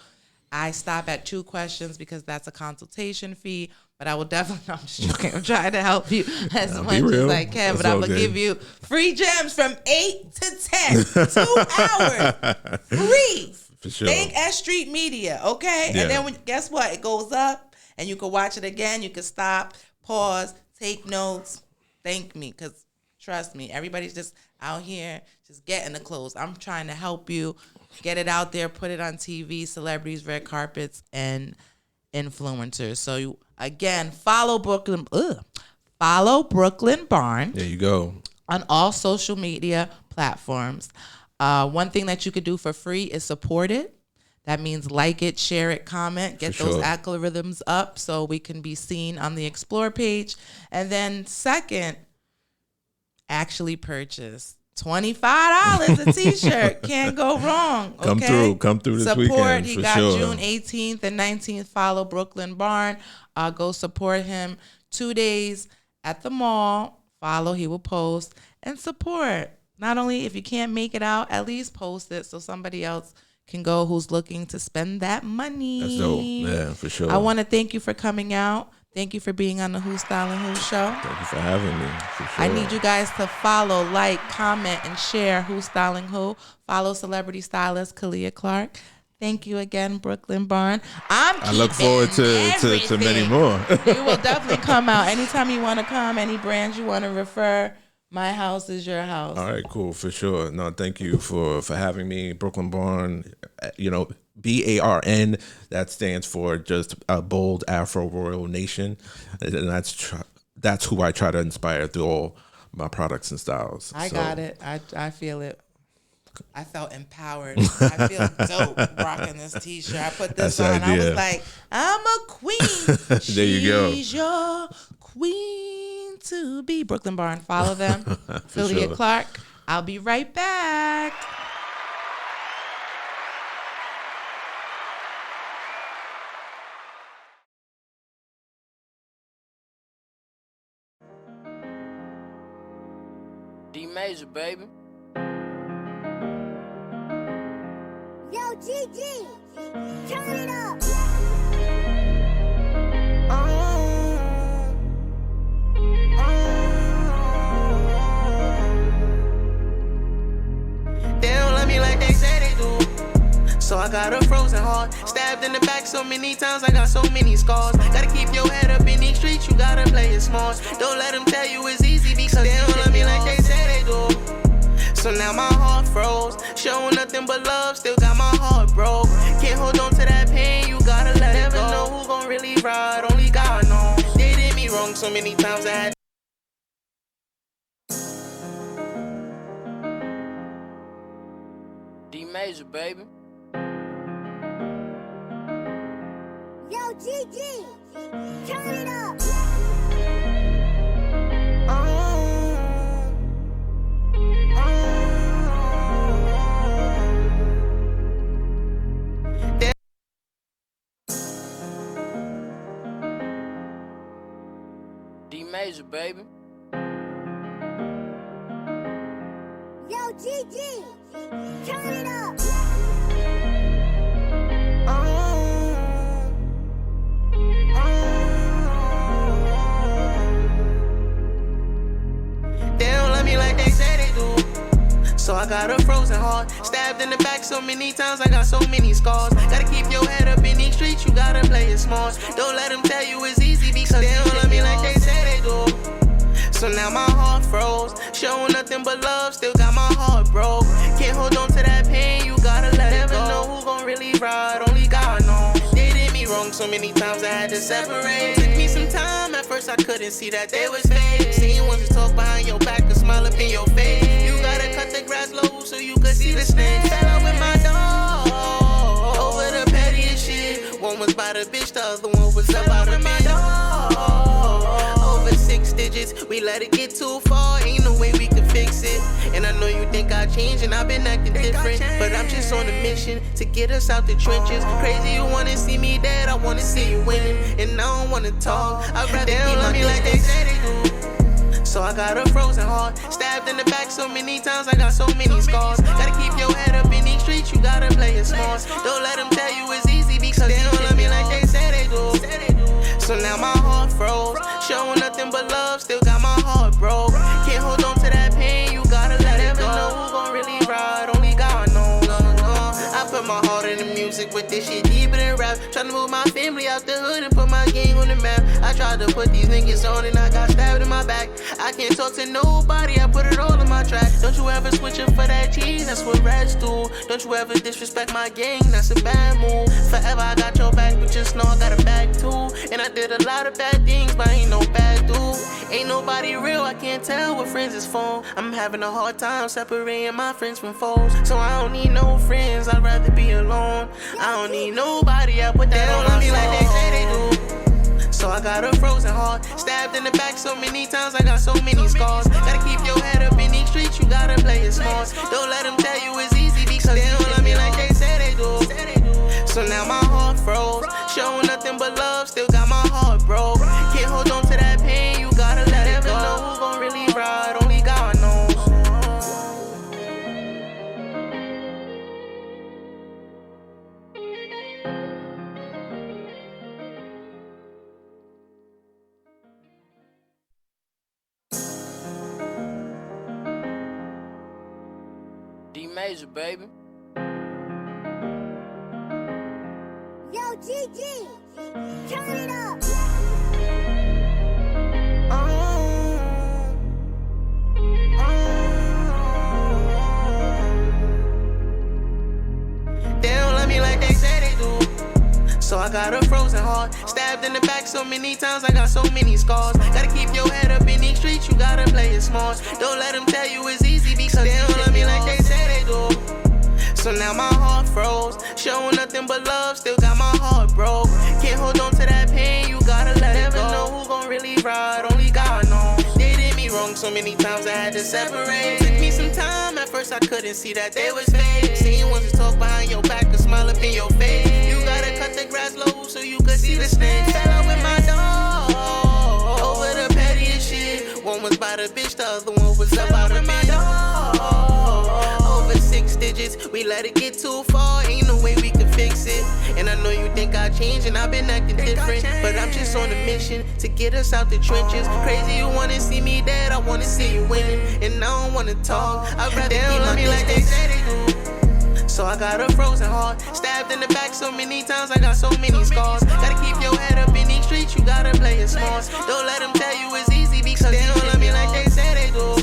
I stop at 2 questions because that's a consultation fee. But I will definitely, no, I'm just joking. I'm trying to help you as much as I can. But I'm going to give you free gems from 8 to 10, 2 hours, free. For sure. Thank S.STREET Media, okay? Yeah. And then guess what? It goes up and you can watch it again. You can stop, pause, take notes. Thank me, because trust me, everybody's just out here just getting the clothes. I'm trying to help you get it out there, put it on TV, celebrities, red carpets, and influencers. So again, follow Brooklyn Barn. There you go. On all social media platforms. One thing that you could do for free is support it. That means like it, share it, comment, get those algorithms up so we can be seen on the Explore page. And then second, actually purchase. $25 a t-shirt. Can't go wrong. Okay? Come through this support, weekend. He for got sure. June 18th and 19th. Follow Brooklyn Barn. Go support him. 2 days at the mall. Follow. He will post and support. Not only if you can't make it out, at least post it so somebody else can go who's looking to spend that money. That's dope. Yeah, for sure. I want to thank you for coming out. Thank you for being on the Who Styling Who Show. Thank you for having me. For sure. I need you guys to follow, like, comment, and share Who Styling Who. Follow celebrity stylist Kalia Clark. Thank you again, Brooklyn Barn. I look forward to many more. You will definitely come out. Anytime you want to come, any brands you want to refer, my house is your house. All right, cool, for sure. No, thank you for having me. Brooklyn Barn, BARN, that stands for just a bold Afro Royal Nation. And that's who I try to inspire through all my products and styles. I got it. I feel it. I felt empowered. I feel dope rocking this t-shirt. I put this on. I was like, I'm a queen. There you go. She's your queen to be. Brooklyn Barn. Follow them. Kalia sure. Clark. I'll be right back. D major, baby. Yo, GG, turn it up. They don't love me like they say they do. So I got a frozen heart. Stabbed in the back so many times, I got so many scars. Gotta keep your head up in these streets, you gotta play it smart. Don't let them tell you it's easy because they don't love me like they say they do. So now my heart froze, showing nothing but love, still got my heart broke. Can't hold on to that pain, you gotta let it go. Never know who gon' really ride, only God knows. They did me wrong so many times, I had D major, baby. Yo, GG, turn it up. D major, baby. Yo, GG, turn it up. They don't love me like they say they do. So I got a frozen heart. Stabbed in the back so many times, I got so many scars. Gotta keep your head up in these streets, you gotta play it smart. Don't let them tell you it's easy because they don't love me like they say they do. So now my heart froze, showing nothing but love, still got my heart broke. Can't hold on to that pain, you gotta let it go. Never know who gon' really ride, only God knows. They did me wrong so many times, I had to separate. Took me some time, at first I couldn't see that they was fake. Seen ones to talk behind your back, to smile up in your face. You gotta cut the grass low so you could see the snake. Fell out with my dog, over the pettiest shit. One was by the bitch, the other one was about a my dog. 6 digits, we let it get too far, ain't no way we could fix it. And I know you think I changed and I've been acting different, but I'm just on a mission to get us out the trenches. Crazy you wanna see me dead, I wanna see you winning, and I don't wanna talk. I'd rather they don't love me like they say they do. So I got a frozen heart, stabbed in the back so many times, I got so many scars. Gotta keep your head up in these streets, you gotta play it smart. Don't let them tell you it's easy, because they don't love me like they say they do. So now my heart froze, showing nothing but love, still got my heart broke. Can't hold on to that pain, you gotta let it go. Know who gon' really ride, only God knows. I put my heart in the music with this shit deeper than rap. Tryna move my family out the hood and put my gang on the map. I tried to put these niggas on and I got stabbed in my back. I can't talk to nobody, I put it all on my track. Don't you ever switch up for that cheese, that's what rats do. Don't you ever disrespect my gang, that's a bad move. Forever I got your back, but just know I got a back too. And I did a lot of bad things, but I ain't no bad dude. Ain't nobody real, I can't tell what friends is for. I'm having a hard time separating my friends from foes. So I don't need no friends, I'd rather be alone. I don't need nobody, I put that on my me like they say they do. So I got a frozen heart, stabbed in the back so many times, I got so many scars. Gotta keep your head up in these streets, you gotta play it smart. Don't let them tell you it's easy, because they don't love me like they say they do. So now my heart froze, showing nothing but love, still got my heart broke. Can't hold on to that pain, you gotta let it go. Never know who gon' really ride, only God knows. D major, baby. Yo, GG, turn it up. They don't love me like they say they do. So I got a frozen heart, stabbed in the back so many times, I got so many scars. Gotta keep your head up in these streets, you gotta play it smart. Don't let them tell you it's easy, because they don't love me like they say they do. So now my heart froze, showing nothing but love, still got my heart broke. Can't hold on to that pain, you gotta let it go. Never know who gon' really ride, only God knows. They did me wrong so many times, I had to separate. Took me some time, at first I couldn't see that they was fake. Seeing ones who talk behind your back, a smile up in your face. You gotta cut the grass low so you could see the snake. Fell out with my dog, over the pettiest shit. One was by the bitch, the other one was about a my dog. Over 6 digits, we let it get too far, ain't no way we can fix it. And I know you think I changed and I've been acting different, but I'm just on a mission to get us out the trenches. Crazy you wanna see me dead, I wanna see you winning, and I don't wanna talk. I'd rather they don't love me like they say they do. So I got a frozen heart, stabbed in the back so many times, I got so many scars. Gotta keep your head up in these streets, you gotta play it smart. Don't let them tell you it's easy, because they don't love me like they say they do.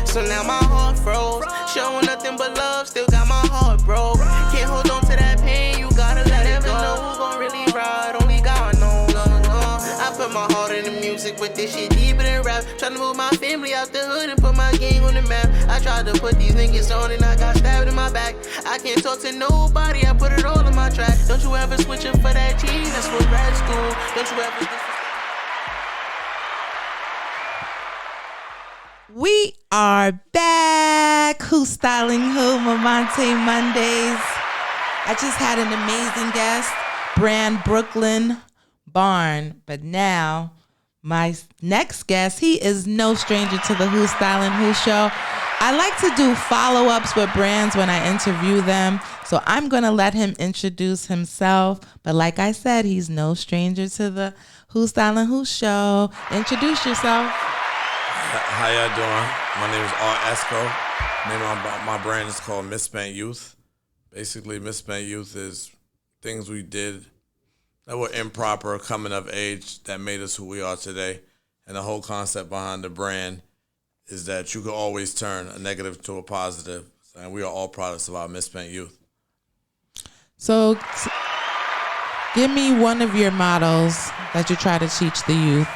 So now my heart froze, showing nothing but love, still got my heart broke. Can't hold on to that pain, you gotta let it go. Never know who gon' really ride, only God knows. I put my heart in the music with this shit deeper than rap. Tryna move my family out the hood and put my gang on the map. I tried to put these niggas on and I got stabbed in my back. I can't talk to nobody, I put it all on my track. Don't you ever switch up for that cheese, that's what rats do. Don't you ever We are back. Who's Styling Who? Momante Mondays. I just had an amazing guest, Brand Brooklyn Barn. But now, my next guest, he is no stranger to the Who's Styling Who show. I like to do follow-ups with brands when I interview them. So I'm going to let him introduce himself. But like I said, he's no stranger to the Who's Styling Who show. Introduce yourself. How y'all doing? My name is R. Esco. Name of my brand is called Misspent Youth. Basically, Misspent Youth is things we did that were improper coming of age that made us who we are today. And the whole concept behind the brand is that you can always turn a negative to a positive. And we are all products of our misspent youth. So give me one of your models that you try to teach the youth.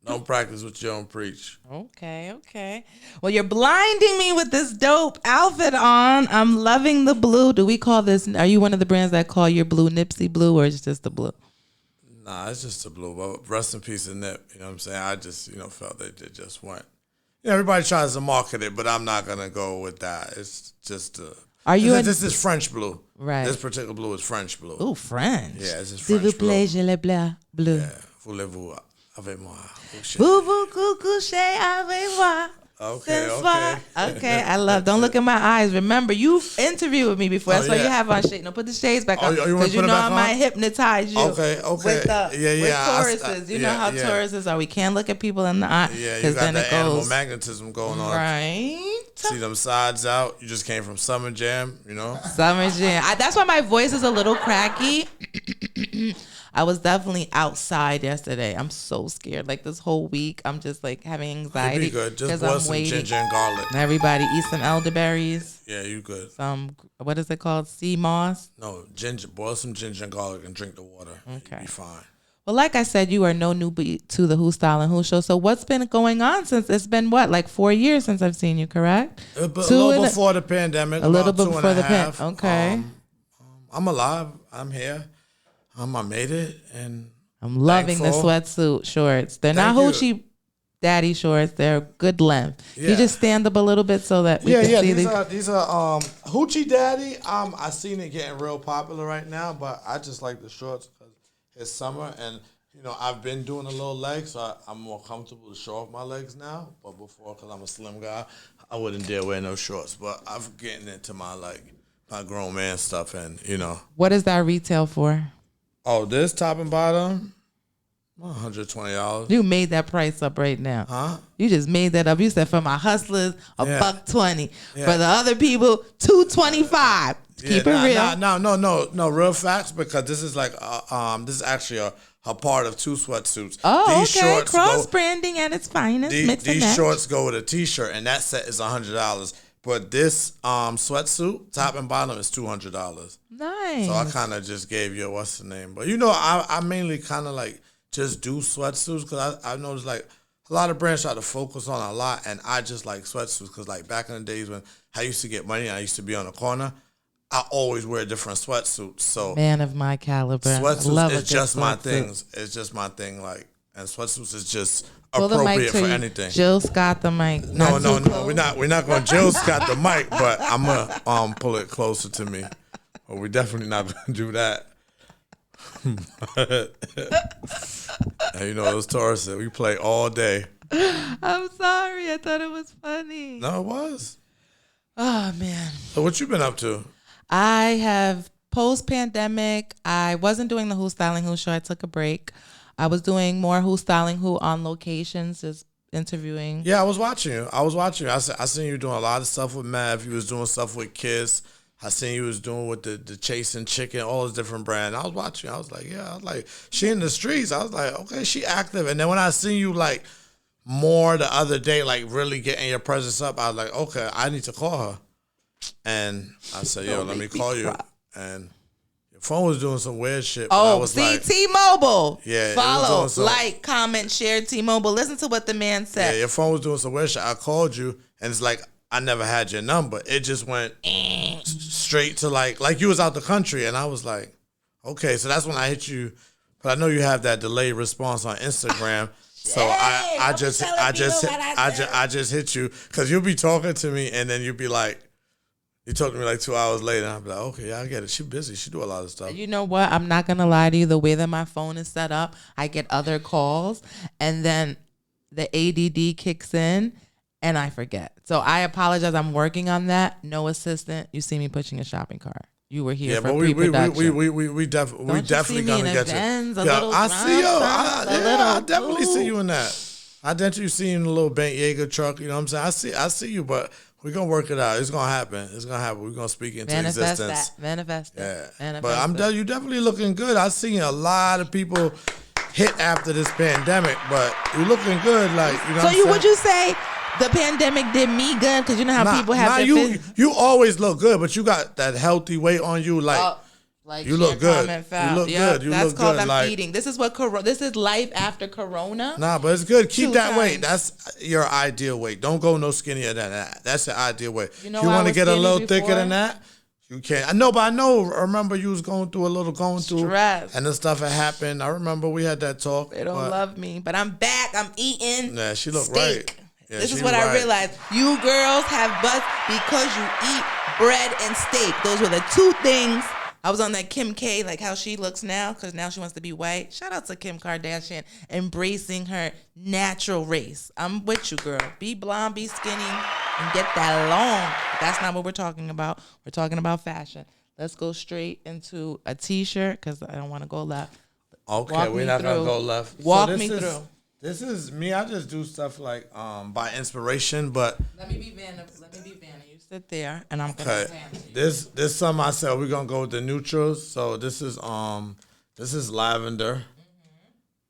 Don't practice what you don't preach. Okay. Well, you're blinding me with this dope outfit on. I'm loving the blue. Do we call this, are you one of the brands that call your blue Nipsey blue, or is it just the blue? Nah, it's just a blue. But rest in peace, and Nip. You know what I'm saying? I just, felt they just went. Everybody tries to market it, but I'm not gonna go with that. It's just. This is French blue. Right. This particular blue is French blue. Ooh, French. Yeah, this is S'il French vous plaît, blue. je le bleu. Yeah. Voulez-vous avec moi? Vous coucher avec moi. Okay. Okay, I love. Don't look in my eyes. Remember, you interviewed with me before. That's why you have on shades. No, put the shades back on because you know I might hypnotize you. Okay. With Tauruses, you know how Tauruses are. We can't look at people in the eye. Yeah, you got that animal magnetism going on. Right. See them sides out. You just came from Summer Jam, Summer Jam. That's why my voice is a little cracky. I was definitely outside yesterday. I'm so scared. Like this whole week, I'm just like having anxiety. You be good. Just boil some ginger and garlic. Everybody eat some elderberries. Yeah, you good. What is it called? Sea moss? No, ginger. Boil some ginger and garlic and drink the water. Okay. You'll be fine. Well, like I said, you are no newbie to the Who Style and Who Show. So what's been going on since it's been like 4 years since I've seen you, correct? A little before the pandemic. A little bit before the pandemic. Okay. I'm alive. I'm here. I made it, and I'm loving the sweatsuit shorts. They're not hoochie daddy shorts. They're good length. Yeah. You just stand up a little bit so that we can see these are hoochie daddy. I seen it getting real popular right now, but I just like the shorts because it's summer, and I've been doing a little leg, so I'm more comfortable to show off my legs now. But before, because I'm a slim guy, I wouldn't dare wear no shorts. But I'm getting into my grown man stuff, and What is that retail for? Oh, this top and bottom, $120. You made that price up right now. Huh? You just made that up. You said for my hustlers, $120. Yeah. For the other people, $225. Keep it real. No, real facts, because this is this is actually a part of two sweatsuits. Oh, these shorts cross branding at its finest. These shorts go with a t-shirt, and that set is $100. But this sweatsuit, top and bottom, is $200. Nice. So I kind of just gave you what's the name. But I mainly kind of just do sweatsuits because I noticed a lot of brands try to focus on a lot, and I just like sweatsuits because back in the days when I used to get money, I used to be on the corner. I always wear different sweatsuits. So man of my caliber, sweatsuits is just my thing. It's just my thing. And sweatsuits is just appropriate for anything. Jill Scott the mic. No. We're not going to Jill Scott the mic, but I'm gonna pull it closer to me. Well, we're definitely not gonna do that. Those Tauruses, we play all day. I'm sorry. I thought it was funny. No, it was. Oh man. So what you been up to? I have post-pandemic. I wasn't doing the Who Styling Who Show. I took a break. I was doing more Who Styling Who on locations, just interviewing. Yeah, I was watching you. I seen you doing a lot of stuff with Mav. You was doing stuff with Kiss. I seen you was doing with the Chasing Chicken, all those different brands. I was watching. I was like, she in the streets. I was like, okay, she active. And then when I seen you more the other day, really getting your presence up, I was like, okay, I need to call her. And I said, let me call you. And your phone was doing some weird shit. Oh, T-Mobile. Yeah. Follow, comment, share T-Mobile. Listen to what the man said. Yeah, your phone was doing some weird shit. I called you, and it's I never had your number. It just went straight to like you was out the country, and I was like, okay. So that's when I hit you. But I know you have that delayed response on Instagram. So I just hit you because you'll be talking to me, and then you'll be like, you talk to me 2 hours later, and I'll be like, okay, yeah, I get it. She's busy. She do a lot of stuff. You know what? I'm not going to lie to you. The way that my phone is set up, I get other calls, and then the ADD kicks in, and I forget. So I apologize. I'm working on that. No assistant. You see me pushing a shopping cart. You were here for pre-production. We definitely gonna get you. I see you. I definitely see you in that. I definitely see you in a little Bent Yeager truck. You know what I'm saying? I see you, but we're gonna work it out. It's gonna happen. We're gonna speak into existence. Manifest that. Yeah. But you definitely looking good. I've seen a lot of people hit after this pandemic, but you're looking good. Would you say the pandemic did me good? Because you know how people have you always look good, but you got that healthy weight on you. You look good. You look good. That's called I'm eating. This is this is life after Corona. Nah, but it's good. Keep that weight. That's your ideal weight. Don't go no skinnier than that. That's your ideal weight. You want to get a little thicker than that? You can't. I know, but I remember you was going through Stress. and the stuff had happened. I remember we had that talk. They don't love me, but I'm back. I'm eating. Yeah, she looked steak. right. Yeah, this is what I realized. You girls have butts because you eat bread and steak. Those were the two things. I was on that Kim K, like how she looks now, because now she wants to be white. Shout out to Kim Kardashian, embracing her natural race. I'm with you, girl. Be blonde, be skinny, and get that long. But that's not what we're talking about. We're talking about fashion. Let's go straight into a T-shirt, because I don't want to go left. Okay, we're not going to go left. Walk me through. This is me. I just do stuff like by inspiration, but Let me be Vanna. You sit there, and I'm gonna pan to you. This summer I said we're gonna go with the neutrals. So this is lavender. Mm-hmm.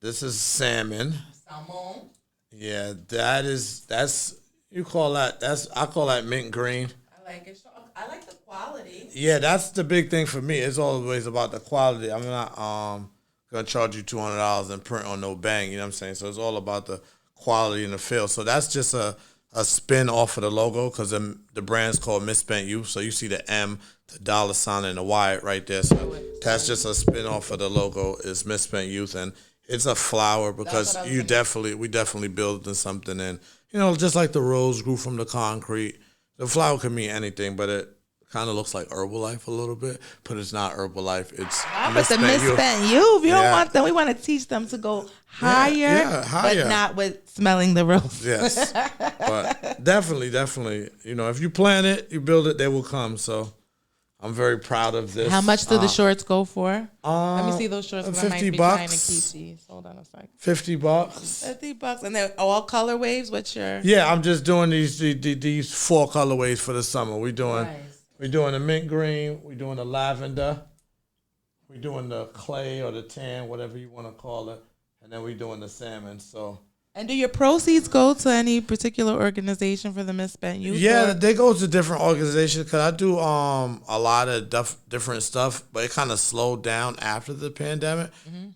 This is salmon. Salmon. Yeah, that's you call that. I call that mint green. I like it. I like the quality. Yeah, that's the big thing for me. It's always about the quality. I'm not gonna charge you $200 and print on no bang. You know what I'm saying? So it's all about the quality and the feel. So that's just a spin off of the logo because the brand's called Misspent Youth. So you see the M, the dollar sign, and the Y right there. So that's just a spin off of the logo. It's Misspent Youth, and it's a flower because we definitely building something. And just like the rose grew from the concrete, the flower can mean anything, but it kind of looks like Herbalife a little bit, but it's not Herbalife. It's but the Misspent Youth. You don't want them. We want to teach them to go higher, but not with smelling the rose. Yes, but definitely. If you plan it, you build it, they will come. So I'm very proud of this. How much do the shorts go for? Let me see those shorts. $50. I might be trying to keep these. Hold on a second. $50. $50, and they're all color waves. What's your? Yeah, I'm just doing these 4 colorways for the summer. We're doing the mint green. We're doing the lavender. We're doing the clay or the tan, whatever you want to call it, and then we're doing the salmon. So. And do your proceeds go to any particular organization for the Misspent Youth? Yeah, they go to different organizations because I do a lot of different stuff, but it kind of slowed down after the pandemic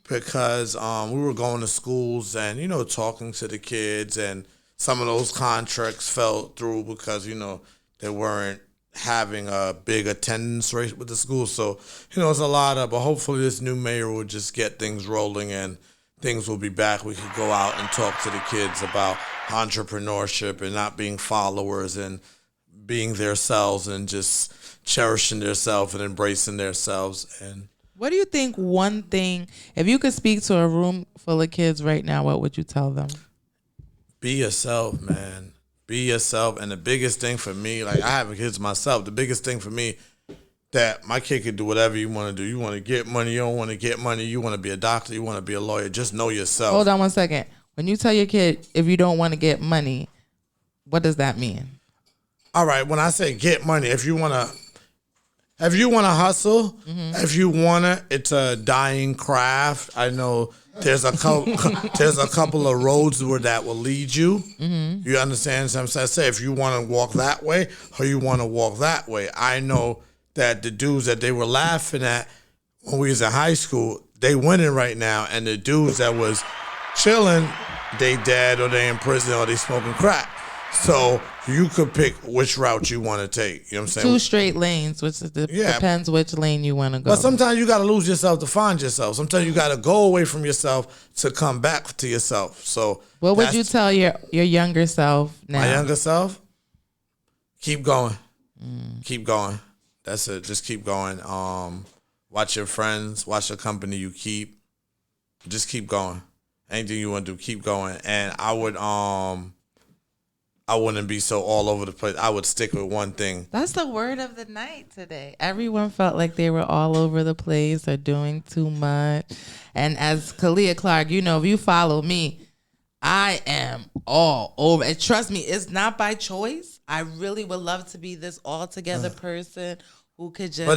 because we were going to schools and, talking to the kids, and some of those contracts fell through because, they weren't having a big attendance rate with the school. So, it's a lot of, but hopefully this new mayor will just get things rolling and things will be back. We could go out and talk to the kids about entrepreneurship and not being followers and being themselves and just cherishing themselves and embracing themselves. And what do you think one thing, if you could speak to a room full of kids right now, what would you tell them? Be yourself, man. Be yourself. And the biggest thing for me, like I have kids myself, the biggest thing for me that my kid could do whatever you want to do. You want to get money, you don't want to get money, you want to be a doctor, you want to be a lawyer, just know yourself. Hold on one second. When you tell your kid if you don't want to get money, what does that mean? All right, when I say get money, if you want to hustle, if you want to, it's a dying craft. I know there's a couple of roads where that will lead you. You understand? So I'm saying, if you want to walk that way or you want to walk that way. I know that the dudes that they were laughing at when we was in high school, they winning right now, and the dudes that was chilling, they dead or they in prison or they smoking crack. So you could pick which route you want to take. You know what I'm saying? 2 straight lanes, which depends which lane you want to go. But sometimes you got to lose yourself to find yourself. Sometimes you got to go away from yourself to come back to yourself. So what would you tell your younger self now? My younger self? Keep going. Keep going. That's it. Just keep going. Watch your friends. Watch the company you keep. Just keep going. Anything you want to do, keep going. And I wouldn't be so all over the place. I would stick with one thing. That's the word of the night today. Everyone felt like they were all over the place or doing too much. And as Kalia Clark, if you follow me, I am all over. And trust me, it's not by choice. I really would love to be this all together person who could just.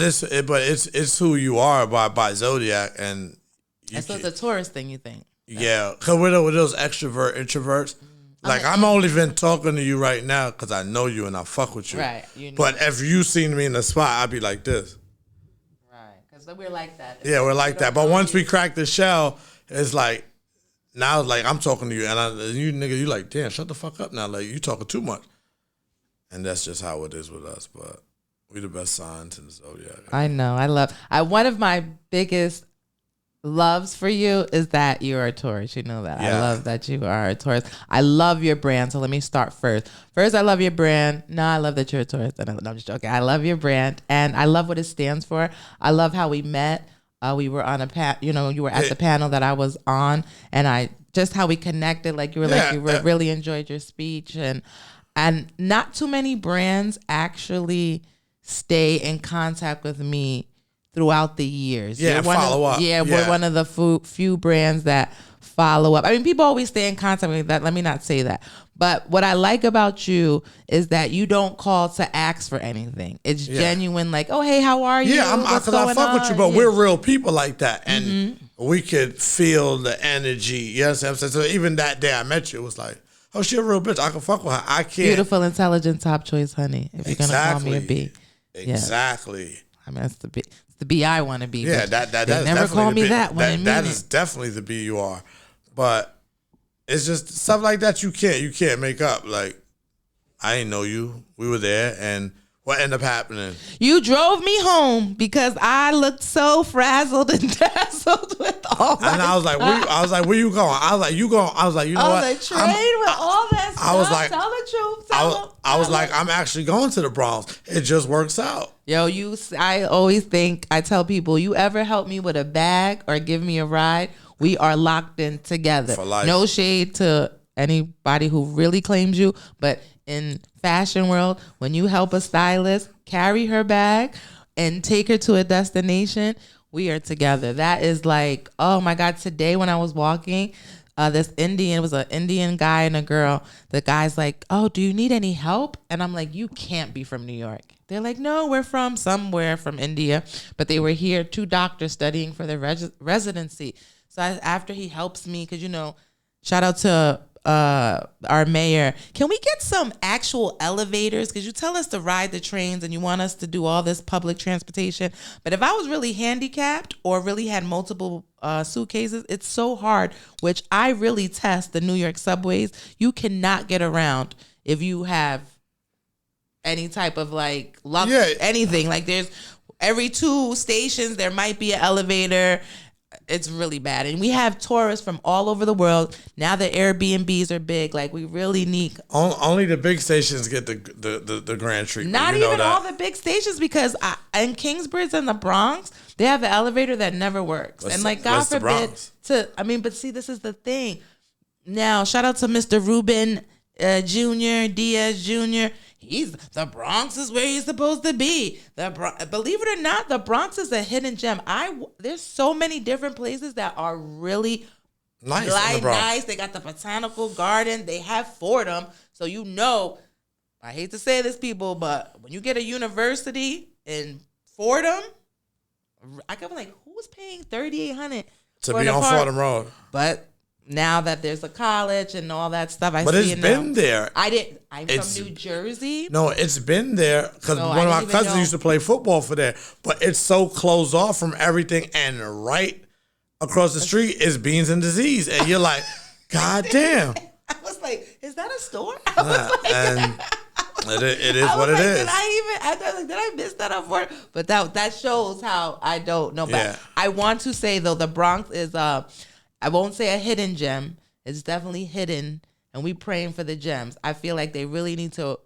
But it's who you are by zodiac, and so it's a Taurus thing. You think? Yeah, cause with those introverts. Like, I'm only been talking to you right now because I know you and I fuck with you. Right. But if you seen me in the spot, I'd be like this. Right. Because we're like that. Yeah, we're like that. But once we crack the shell, it's like, now it's like I'm talking to you and you like, damn, shut the fuck up now. Like, you talking too much. And that's just how it is with us. But We the best signs in the zodiac. I know. One of my biggest loves for you is that you're a Taurus. You know that. Yeah. I love that you are a Taurus. I love your brand. So let me start first. First, I love your brand. No, I love that you're a Taurus. No, I'm just joking. I love your brand, and I love what it stands for. I love how we met. We were on you were at the panel that I was on, and just how we connected. Like you were really enjoyed your speech, and not too many brands actually stay in contact with me throughout the years. Yeah, follow up. Yeah, we're one of the few brands that follow up. I mean, people always stay in contact with that. Let me not say that. But what I like about you is that you don't call to ask for anything. It's genuine, like, oh, hey, how are you? Yeah, because I fuck with you, but we're real people like that. And we could feel the energy. You know what I'm saying? So even that day I met you, it was like, oh, she a real bitch. I can fuck with her. I can't. Beautiful, intelligent, top choice, honey. If you're going to call me a B. Exactly. I mean, that's the B I want to be. Yeah, that's never call me that when that is definitely the B you are. But it's just stuff like that you can't make up. Like, I didn't know you. We were there, and what ended up happening? You drove me home because I looked so frazzled and dazzled with all that. And I was like, where you going? I was like, you going? I was like, you know what? I was like, train with all that stuff. I was like, tell the truth. I was like, I'm actually going to the Bronx. It just works out. Yo, I always tell people, you ever help me with a bag or give me a ride, we are locked in together. For life. No shade to anybody who really claims you, but in fashion world, when you help a stylist carry her bag and take her to a destination, we are together. That is like, oh my God, today when I was walking, it was an Indian guy and a girl. The guy's like, oh, do you need any help? And I'm like, you can't be from New York. They're like, no, we're from somewhere from India. But they were here, 2 doctors studying for their residency. So after he helps me, because, shout out to our mayor, can we get some actual elevators? Because you tell us to ride the trains and you want us to do all this public transportation. But if I was really handicapped or really had multiple suitcases, it's so hard, which I really test the New York subways. You cannot get around if you have any type of like luck, anything. Like there's every 2 stations, there might be an elevator. It's really bad. And we have tourists from all over the world. Now that Airbnbs are big, like we really need... Only the big stations get the grand treatment. Not even all the big stations, because in Kingsbridge and the Bronx, they have an elevator that never works. And like, God forbid but see, this is the thing. Now, shout out to Mr. Ruben Diaz Jr. The Bronx is where he's supposed to be. Believe it or not, the Bronx is a hidden gem. There's so many different places that are really nice. They got the botanical garden. They have Fordham. So I hate to say this, people, but when you get a university in Fordham, I come like, who's paying $3,800 to be on Fordham Road? But now that there's a college and all that stuff, but it's been there. I'm from New Jersey. No, it's been there because one of my cousins used to play football for there. But it's so closed off from everything, and right across the street is Beans and Disease, and you're like, God damn. I was like, is that a store? I was like, it is what it is. Did I miss that up for? But that shows how I don't know. But I want to say though, the Bronx is I won't say a hidden gem. It's definitely hidden, and we praying for the gems. I feel like they really need to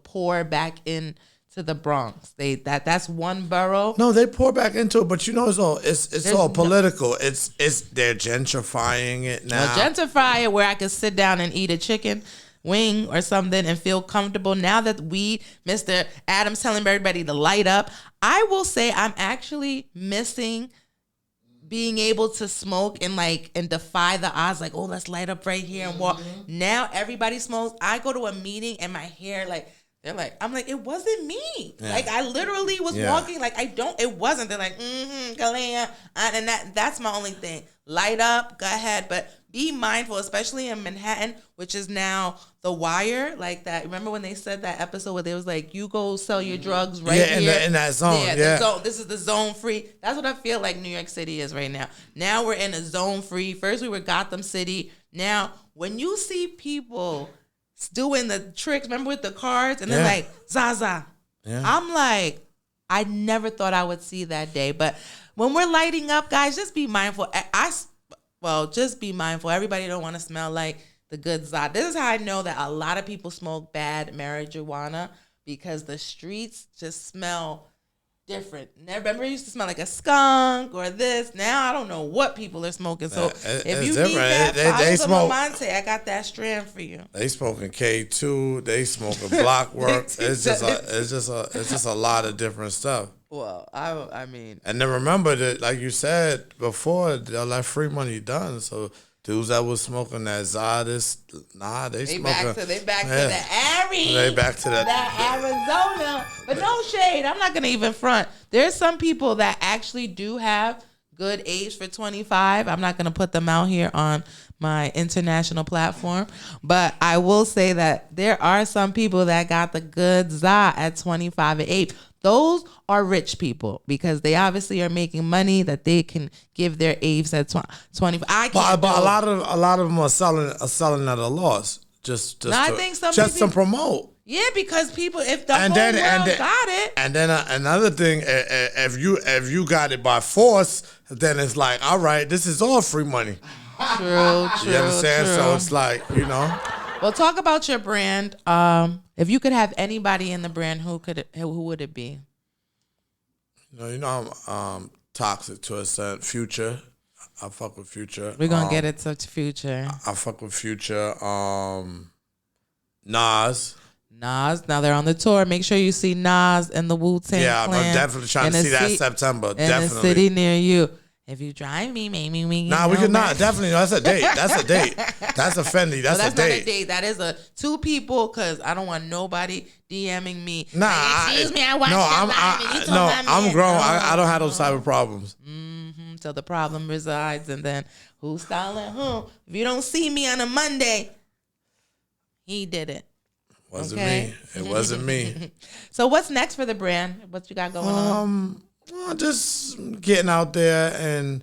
pour back in to the Bronx. That's one borough. No, they pour back into it, but it's all political. It's they're gentrifying it now. Well, gentrify it where I could sit down and eat a chicken wing or something and feel comfortable. Now that Mr. Adams telling everybody to light up, I will say I'm actually missing being able to smoke and defy the odds, like, oh, let's light up right here and walk. Mm-hmm. Now everybody smokes. I go to a meeting and my hair, I'm like, it wasn't me. Yeah. Like, I literally was walking, it wasn't. They're like, Galea. And that's my only thing. Light up, go ahead. But be mindful, especially in Manhattan, which is now The Wire, like that. Remember when they said that episode where they was like, you go sell your drugs right here? In that zone. This is the zone free. That's what I feel like New York City is right now. Now we're in a zone free. First we were Gotham City. Now, when you see people doing the tricks, remember with the cards, and they're like, Zaza. Yeah. I'm like, I never thought I would see that day. But when we're lighting up, guys, just be mindful. Just be mindful. Everybody don't want to smell like the good Zod. This is how I know that a lot of people smoke bad marijuana, because the streets just smell different. Remember, it used to smell like a skunk or this. Now I don't know what people are smoking. So if you need that, they smoke. Monte, I got that strand for you. They smoking K2. They smoking block work. It's just a lot of different stuff. Well, I mean, and then remember that, like you said before, all that free money done. So dudes that was smoking that Zodis, they smoking. They back to the Aries. They back to that Arizona. But no shade. I'm not gonna even front. There's some people that actually do have good age for 25. I'm not gonna put them out here on my international platform, but I will say that there are some people that got the good Zod at 25 and 8. Those are rich people, because they obviously are making money that they can give their apes at 25. But a lot of them are selling at a loss just to promote. Yeah, because people, if the whole world got it. And then another thing, if you got it by force, then it's like, all right, this is all free money. True. You understand? True. So it's like, Well, talk about your brand. If you could have anybody in the brand, who would it be? I'm toxic to a certain Future. I fuck with Future. We're gonna get it to Future. I fuck with Future. Nas. Now they're on the tour. Make sure you see Nas and the Wu-Tang Clan. I'm definitely trying to see that in September. Definitely. In a city near you. If you drive me, maybe we can. Nah, we could not. Definitely. That's a date. That's a date. That's a Fendi. That's a date. That's not a date. That is a two people, because I don't want nobody DMing me. Nah. Like, excuse me, I watched I'm grown. I don't have those type of problems. Mm-hmm. So the problem resides, and then who's styling who? If you don't see me on a Monday, he did it. Wasn't me. It wasn't me. So what's next for the brand? What you got going on? Just getting out there and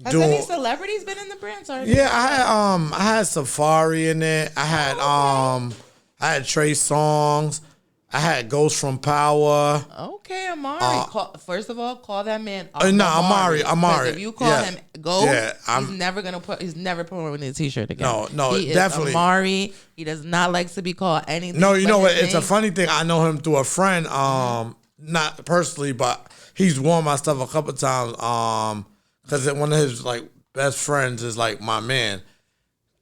Has any celebrities been in the brand? Sorry. Yeah, I had Safari in it. I had Trey Songz. I had Ghost from Power. Okay, Amari. First of all, call that man. Amari. If you call him Ghost, he's never putting his t-shirt again. No, he definitely. Is Amari. He does not like to be called anything. No, you know what? It's a funny thing. I know him through a friend. Not personally, but he's worn my stuff a couple times. Because one of his best friends is my man,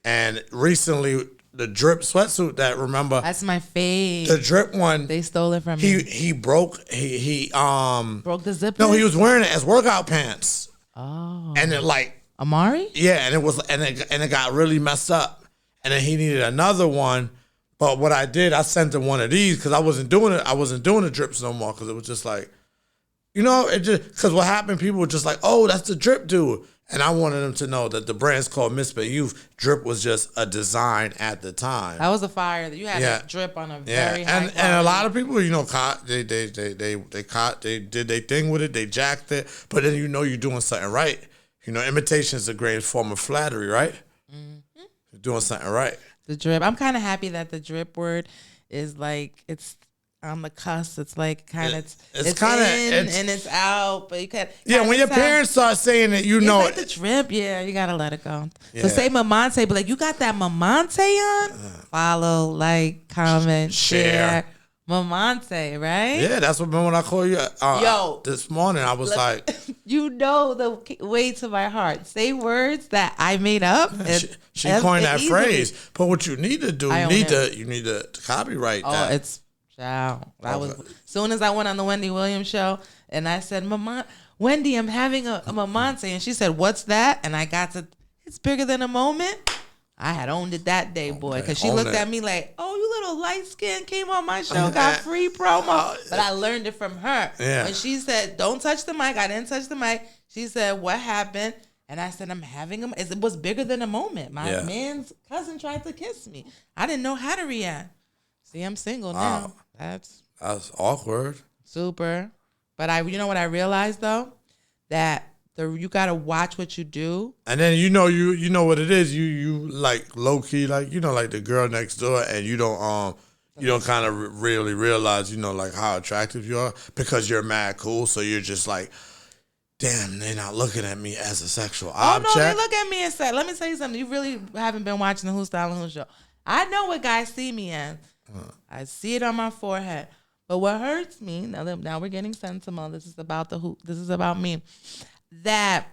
and recently the drip sweatsuit that's my fave. The drip one, they stole it from me. He broke broke the zipper. No, he was wearing it as workout pants. Oh, and it Amari. Yeah, and it got really messed up, and then he needed another one. But what I did, I sent him one of these because I wasn't doing it. I wasn't doing the drips no more because it was just it just because what happened, people were just like, "Oh, that's the drip dude," and I wanted them to know that the brand's called Misspent Youth. Drip was just a design at the time. That was a fire. You had a drip on a very high quality. And a lot of people, caught they did their thing with it. They jacked it, but then you're doing something right. Imitation is the greatest form of flattery, right? Mm-hmm. You're doing something right. The drip. I'm kind of happy that the drip word is it's on the cusp. It's it's kind of in and it's out, but you can. Yeah, when your parents start saying it, know it. The drip. Yeah, you gotta let it go. Yeah. So say Mamante, but you got that Mamante on. Follow, comment, share. Mamante, right? Yeah, that's when I call you. This morning I was like, the way to my heart. Say words that I made up. She coined that phrase. But what you need to do, you need to copyright that. Oh, it's ciao. That was soon as I went on the Wendy Williams show, and I said, Wendy, I'm having a Mamante, and she said, what's that? And I got to. It's bigger than a moment. I had owned it that day, boy, because she looked at me like, "Oh, you little light skin came on my show, got free promo." But I learned it from her. Yeah. When she said, "Don't touch the mic," I didn't touch the mic. She said, "What happened?" And I said, "I'm having him." It was bigger than a moment. My man's cousin tried to kiss me. I didn't know how to react. See, I'm single now. That's awkward. Super. But you know what I realized though, that. You gotta watch what you do, and then you know what it is. You low key like the girl next door, and you don't you don't kind of really realize, like how attractive you are because you're mad cool. So you're just like, damn, they're not looking at me as a sexual object. Oh, no, they look at me and say, let me tell you something. You really haven't been watching the Who's Styling Who show. I know what guys see me as. I see it on my forehead. But what hurts me, now we're getting sentimental. This is about this is about me. That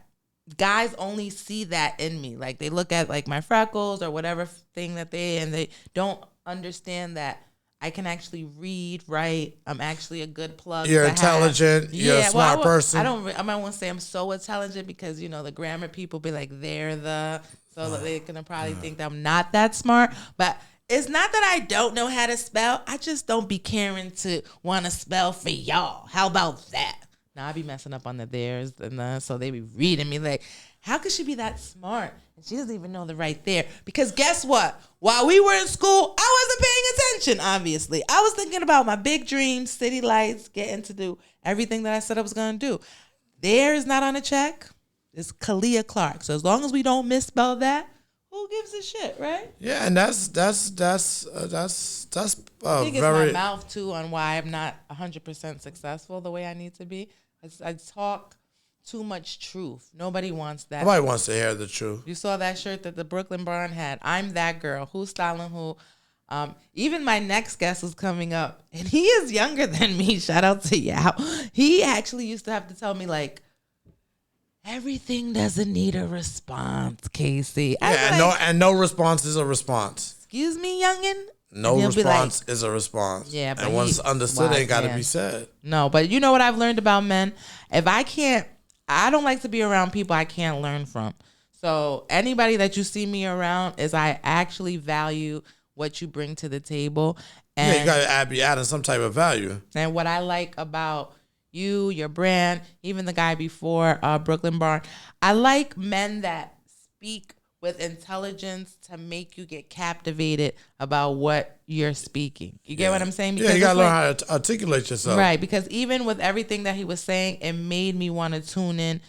guys only see that in me. Like they look at like my freckles or whatever thing and they don't understand that I can actually read, write. I'm actually a good plug. You're intelligent. You're a smart person. I might want to say I'm so intelligent because, the grammar people be like, so they're going to probably think that I'm not that smart. But it's not that I don't know how to spell. I just don't be caring to want to spell for y'all. How about that? Now I be messing up on the theirs and so they be reading me like, how could she be that smart? And she doesn't even know the right there. Because guess what? While we were in school, I wasn't paying attention, obviously. I was thinking about my big dreams, city lights, getting to do everything that I said I was going to do. There is not on a check. It's Kalia Clark. So as long as we don't misspell that, who gives a shit, right? Yeah, and that's I think it's my mouth, too, on why I'm not 100% successful the way I need to be. I talk too much truth. Nobody wants that. Nobody wants to hear the truth. You saw that shirt that the Brooklyn Barn had. I'm that girl. Who's styling who? Even my next guest is coming up, and he is younger than me. Shout out to Yao. He actually used to have to tell me, like, everything doesn't need a response, Casey. No response is a response. Excuse me, youngin'? No response is a response. Yeah, but and once understood, it ain't got to be said. No, but you know what I've learned about men? I don't like to be around people I can't learn from. So anybody that you see me around I actually value what you bring to the table. And you got to be adding some type of value. And what I like about you, your brand, even the guy before Brooklyn Barn, I like men that speak with intelligence to make you get captivated about what you're speaking. You get what I'm saying? Because you got to learn how to articulate yourself. Right, because even with everything that he was saying, it made me want to tune in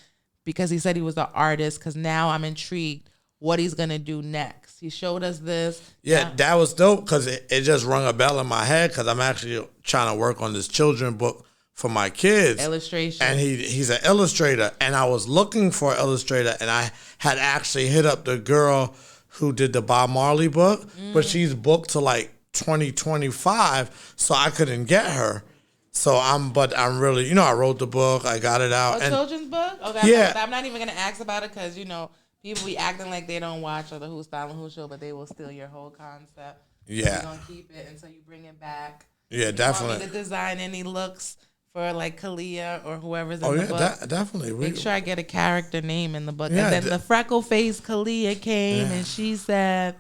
because he said he was an artist, because now I'm intrigued what he's going to do next. He showed us this. Yeah, that was dope because it just rung a bell in my head because I'm actually trying to work on this children's book for my kids. Illustration. And he's an illustrator. And I was looking for an illustrator, and I had actually hit up the girl who did the Bob Marley book, but she's booked to like 2025, so I couldn't get her. So I'm really, I wrote the book, I got it out. A children's book? Okay, yeah. I'm not even going to ask about it because, people be acting like they don't watch or the Who's Styling Who show, but they will steal your whole concept. Yeah. You're going to keep it until you bring it back. Yeah, definitely. Want me to design any looks for like Kalia or whoever's in the book. Definitely. Make sure I get a character name in the book. Yeah, and then the freckle face Kalia came and she said,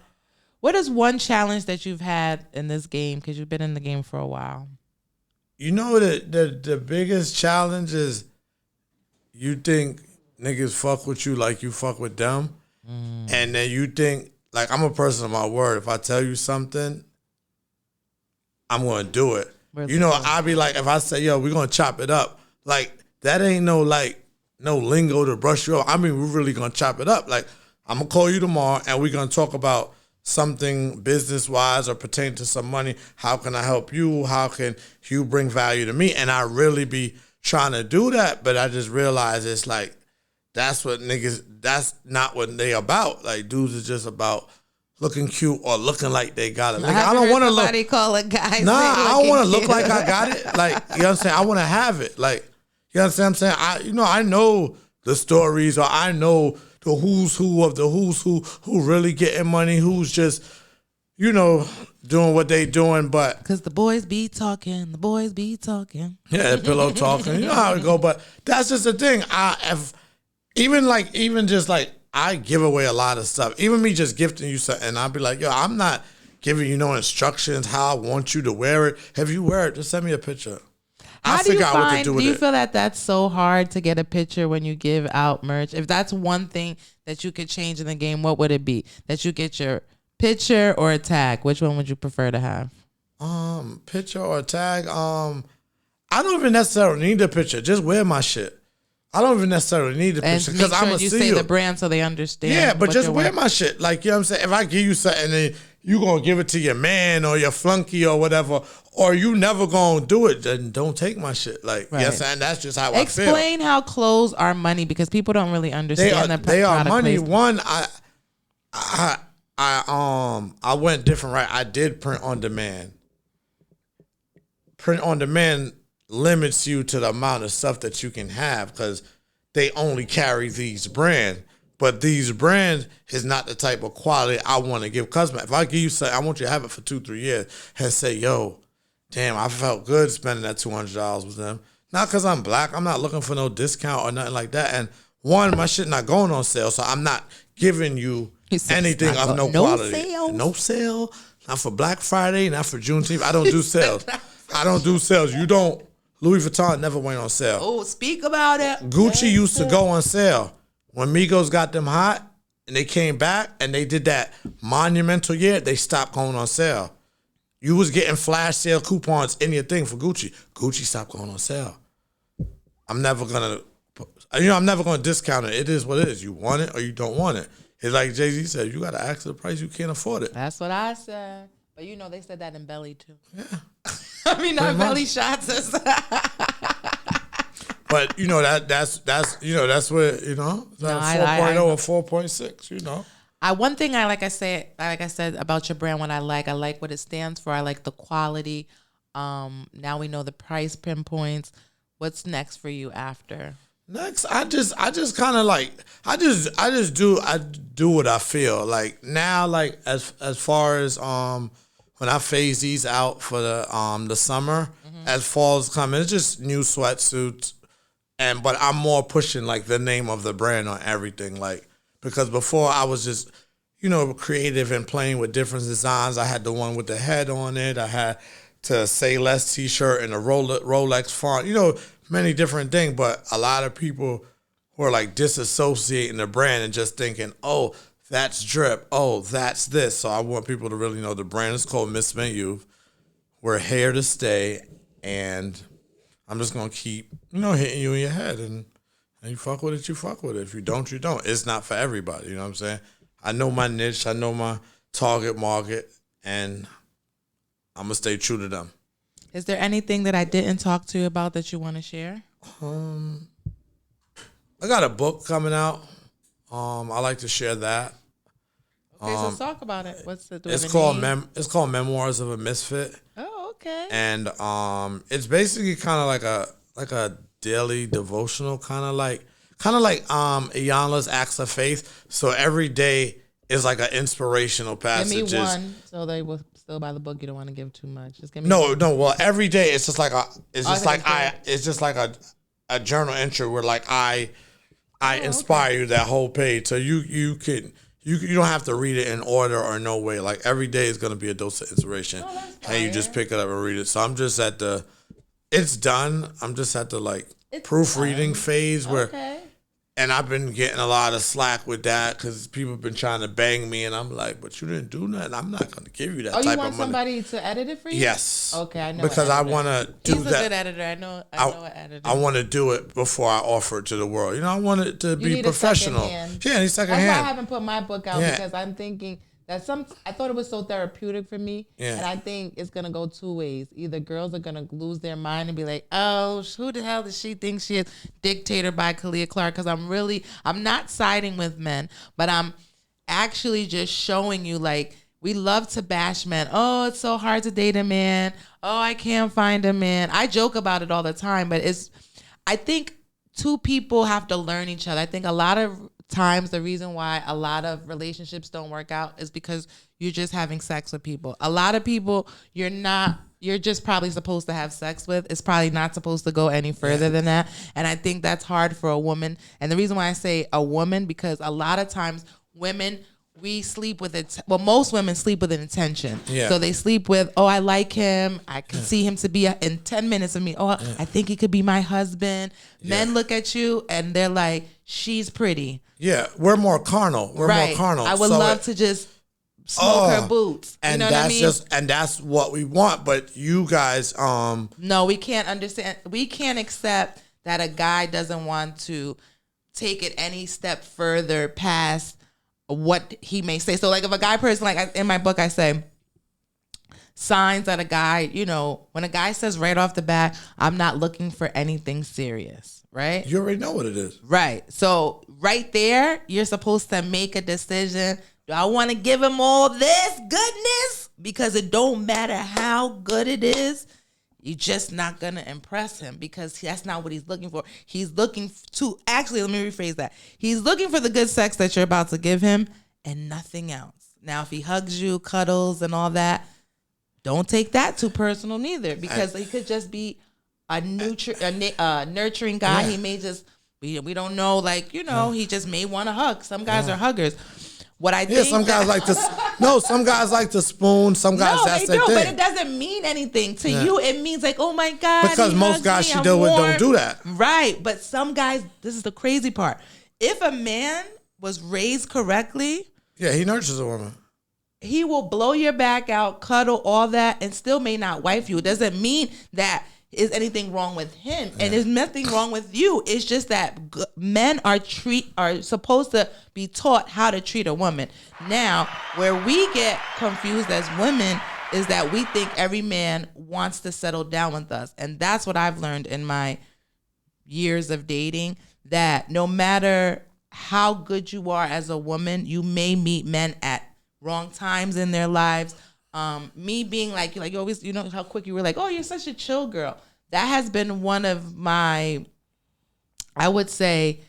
what is one challenge that you've had in this game? Because you've been in the game for a while. The biggest challenge is you think niggas fuck with you like you fuck with them. And then you think, like, I'm a person of my word. If I tell you something, I'm going to do it. I'll be like, if I say, yo, we're going to chop it up, like, that ain't no lingo to brush you off. I mean, we're really going to chop it up. Like, I'm going to call you tomorrow, and we're going to talk about something business-wise or pertain to some money. How can I help you? How can you bring value to me? And I really be trying to do that, but I just realize it's like, that's not what they about. Like, dudes is just about looking cute or looking like they got it. Like, I don't want to look. Call a guy. Nah, I don't want to look like I got it. Like, you know what I'm saying? I want to have it. Like, you understand what I'm saying? I know the stories, or I know the who's who of the who's who really getting money, who's just, doing what they doing, but because the boys be talking. Yeah, pillow talking. You know how it go. But that's just the thing. I give away a lot of stuff. Even me just gifting you something, and I'll be like, yo, I'm not giving you no instructions how I want you to wear it. If you wear it, just send me a picture. How do you feel that that's so hard to get a picture when you give out merch? If that's one thing that you could change in the game, what would it be? That you get your picture or a tag? Which one would you prefer to have? Picture or a tag? I don't even necessarily need the picture. Just wear my shit. I don't even necessarily need the picture because I'm a you say the brand so they understand. Yeah, but just wear my shit. Like, you know what I'm saying? If I give you something and you gonna give it to your man or your flunky or whatever, or you never gonna do it, then don't take my shit. Like, right. Yes, and that's just how I feel. Explain how clothes are money, because people don't really understand they are money. One, I went different, right? I did print on demand. Print on demand limits you to the amount of stuff that you can have because they only carry these brands. But these brands is not the type of quality I want to give customers. If I give you something, I want you to have it for 2-3 years and say, yo, damn, I felt good spending that $200 with them. Not because I'm black. I'm not looking for no discount or nothing like that. And one, my shit not going on sale, so I'm not giving you anything of no quality. Sales. No sale. Not for Black Friday, not for Juneteenth. I don't do sales. I don't do sales. You don't. Louis Vuitton never went on sale. Oh, speak about it. Gucci used to go on sale. When Migos got them hot and they came back and they did that monumental year, they stopped going on sale. You was getting flash sale coupons in your thing for Gucci. Gucci stopped going on sale. I'm never gonna discount it. It is what it is. You want it or you don't want it. It's like Jay-Z said, you gotta ask the price, you can't afford it. That's what I said. But you know they said that in Belly too. Yeah. I mean not Belly shots. But you know that's what you know. It's like 4.0 or 4.6. One thing like I said about your brand, what I like what it stands for. I like the quality. Now we know the price pinpoints. What's next for you after? Next, I just kind of like I do what I feel like now. Like as far as when I phase these out for the summer, as fall's coming, it's just new sweatsuits. But I'm more pushing like the name of the brand on everything, like because before I was just, creative and playing with different designs. I had the one with the head on it. I had to Say Less t-shirt and a Rolex font, many different things. But a lot of people who are like disassociating the brand and just thinking, oh, that's drip. Oh, that's this. So I want people to really know the brand is called Misspent Youth. We're here to stay, and I'm just going to keep, hitting you in your head. And you fuck with it, you fuck with it. If you don't, you don't. It's not for everybody. You know what I'm saying? I know my niche. I know my target market. And I'm going to stay true to them. Is there anything that I didn't talk to you about that you want to share? I got a book coming out. I like to share that. Okay, so talk about it. What's the It's called Memoirs of a Misfit. Oh, okay. And it's basically kind of like a daily devotional, kind of like Iyanla's Acts of Faith. So every day is like an inspirational passage. Give me one, so they will still buy the book. You don't want to give too much. Just give me no. Well, every day it's just like a journal entry where like I inspire you that whole page. So you don't have to read it in order or no way. Like every day is gonna be a dose of inspiration, and you just pick it up and read it. So I'm just at it's done. I'm just at the proofreading phase where, and I've been getting a lot of slack with that because people have been trying to bang me, and I'm like, but you didn't do nothing. I'm not gonna give you that. Oh, type you want of money. Somebody to edit it for you? Yes. Okay, I know. Because I want to do He's that. He's a good editor. I know an editor. I want to do it before I offer it to the world. I want it to be professional. Yeah, it's secondhand. That's why I haven't put my book out because I'm thinking that I thought it was so therapeutic for me. Yeah. And I think it's going to go two ways. Either girls are going to lose their mind and be like, oh, who the hell does she think she is? Dictator by Kalia Clark. Because I'm not siding with men, but I'm actually just showing you we love to bash men. Oh, it's so hard to date a man. Oh, I can't find a man. I joke about it all the time, but I think two people have to learn each other. I think a lot of times the reason why a lot of relationships don't work out is because you're just having sex with people. A lot of people you're just probably supposed to have sex with. It's probably not supposed to go any further than that. And I think that's hard for a woman. And the reason why I say a woman, because a lot of times women, we sleep with it. Well, most women sleep with an intention. Yeah. So they sleep with, oh, I like him. I can see him to be in 10 minutes of me. Oh, I think he could be my husband. Men look at you and they're like, she's pretty. Yeah, we're more carnal. More carnal. I would love to just smoke her boots. And you know what I mean? And that's what we want. But you guys, no, we can't understand. We can't accept that a guy doesn't want to take it any step further past what he may say. So like if a guy person, like in my book, I say signs that a guy, you know, when a guy says right off the bat, I'm not looking for anything serious, right? You already know what it is. Right. So right there, you're supposed to make a decision. Do I want to give him all this goodness? Because it don't matter how good it is. You're just not going to impress him because that's not what he's looking for. He's looking to, actually, let me rephrase that. He's looking for the good sex that you're about to give him and nothing else. Now, if he hugs you, cuddles and all that, don't take that too personal neither because he could just be a nurturing guy. Yeah. He may just, we don't know, like, you know, he just may want to hug. Some guys are huggers. What I think some guys like to some guys like to spoon. Some guys that's their thing. But it doesn't mean anything to you. It means like, oh my God. Because most guys she deal with don't do that. Right. But some guys, this is the crazy part. If a man was raised correctly, he nurtures a woman. He will blow your back out, cuddle, all that, and still may not wife you. It doesn't mean that is anything wrong with him, and there's nothing wrong with you. It's just that men are supposed to be taught how to treat a woman. Now, where we get confused as women is that we think every man wants to settle down with us, and that's what I've learned in my years of dating. That no matter how good you are as a woman, you may meet men at wrong times in their lives. Me being like you always, you know how quick you were like, oh, you're such a chill girl. That has been one of my, I would say.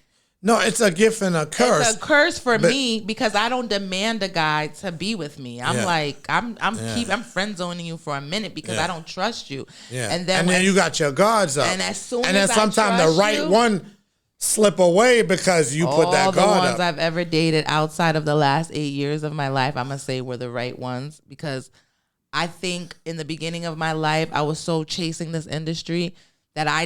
No, it's a gift and a curse. It's a curse for me because I don't demand a guy to be with me. I'm like, I'm friend zoning you for a minute because I don't trust you. Yeah. And then you got your guards up. And as soon as then sometimes the right one slip away because you put that guard up. All the ones I've ever dated outside of the last 8 years of my life, I'm going to say were the right ones because I think in the beginning of my life, I was so chasing this industry that I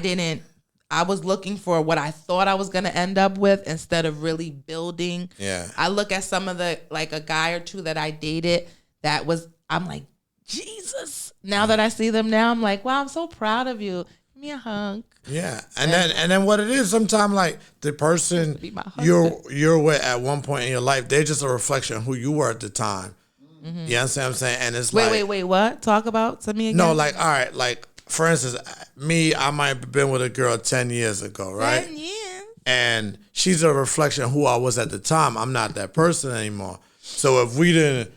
was looking for what I thought I was going to end up with instead of really building. Yeah. I look at some of the, like a guy or two that I dated I'm like, Jesus. Now that I see them now, I'm like, wow, I'm so proud of you. Give me a hug. Yeah, and then what it is, sometimes like the person you're with at one point in your life, they're just a reflection of who you were at the time. Mm-hmm. You understand what I'm saying? And it's wait, what? Talk about to me again. No, like all right, like for instance, I might have been with a girl 10 years ago, right? 10 years. And she's a reflection of who I was at the time. I'm not that person anymore. So if we didn't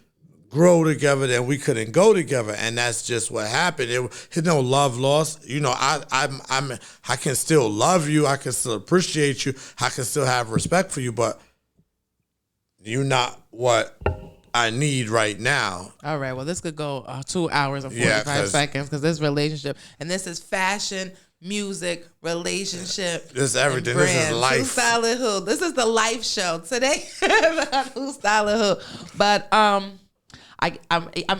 grow together, then we couldn't go together, and that's just what happened. It no love lost. You know, I can still love you. I can still appreciate you. I can still have respect for you, but you're not what I need right now. All right. Well, this could go 2 hours and 45 seconds because this relationship, and this is fashion, music, relationship. This is everything. This is life. Who's Styling Who? This is the life show today. Who's Styling Who? But I'm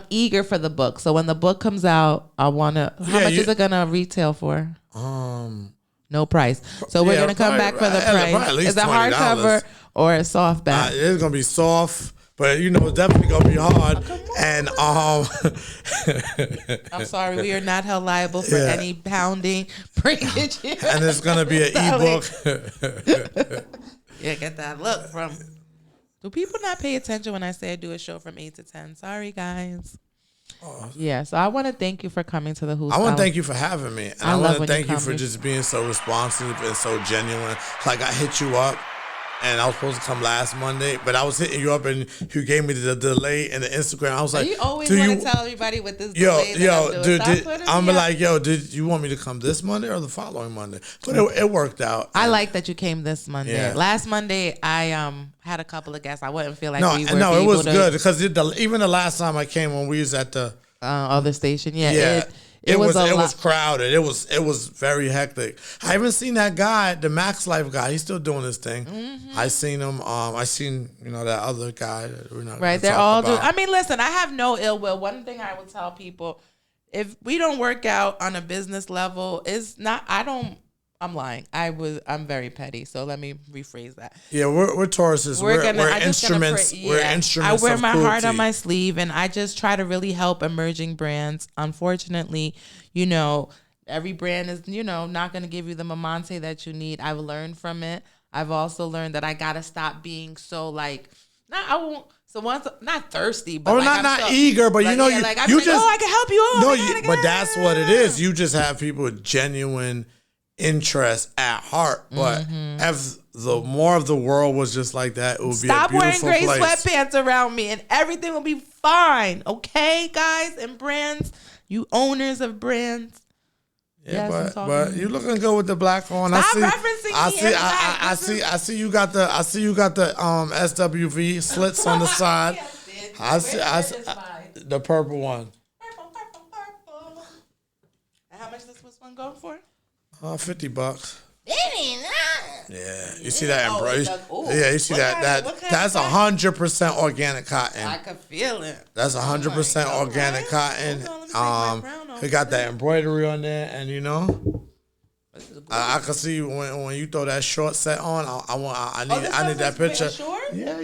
eager for the book. So when the book comes out, I want to. How much is it gonna retail for? No price. So we're gonna come back for the price. Is it hardcover or a softback? It's gonna be soft, but you know it's definitely gonna be hard. And I'm sorry, we are not held liable for any pounding, breakage. And it's gonna be an ebook. Yeah, get that look from. Do people not pay attention when I say I do a show from 8 to 10? Sorry, guys. Yeah, so I want to thank you for coming to the Who's. I want to thank you for having me. And I want to thank you for just being so responsive and so genuine. Like I hit you up and I was supposed to come last Monday, but I was hitting you up and you gave me the delay in the Instagram. I was like, you always want to tell everybody with this delay I'm like, did you want me to come this Monday or the following Monday? But it worked out. I like that you came this Monday. Yeah. Last Monday, I had a couple of guests. I wouldn't feel like we were. No, it was good because even the last time I came when we was at the other station, it was crowded. It was very hectic. I haven't seen that guy, the Max Life guy. He's still doing his thing. Mm-hmm. I seen him. I seen that other guy. That we're not right. They're all doing. I mean, listen. I have no ill will. One thing I would tell people: if we don't work out on a business level, it's not. I'm lying. I'm very petty. So let me rephrase that. Yeah, we're Tauruses. We're instruments. We're instruments. I wear my heart on my sleeve, and I just try to really help emerging brands. Unfortunately, every brand is not going to give you the mamante that you need. I've learned from it. I've also learned that I got to stop being so like I won't. So once, not thirsty, but or like, not eager, but you know, yeah, like, you just, I can help you. But that's what it is. You just have people with genuine interest at heart. But if the more of the world was just like that, it would be a beautiful place. Stop wearing gray sweatpants around me, and everything will be fine. Okay, guys and brands, you owners of brands. Yeah, yes, but you looking good with the black on. Stop referencing me. I see you got the SWV slits on the side. I see the purple one. Purple. And how much does this one go for? $50. Yeah, you see that embroidery? Yeah, you see that that's 100% organic cotton. I could feel it. That's 100% organic cotton. We got that embroidery on there, and you know, I can see when you throw that short set on. I need that picture. Yeah.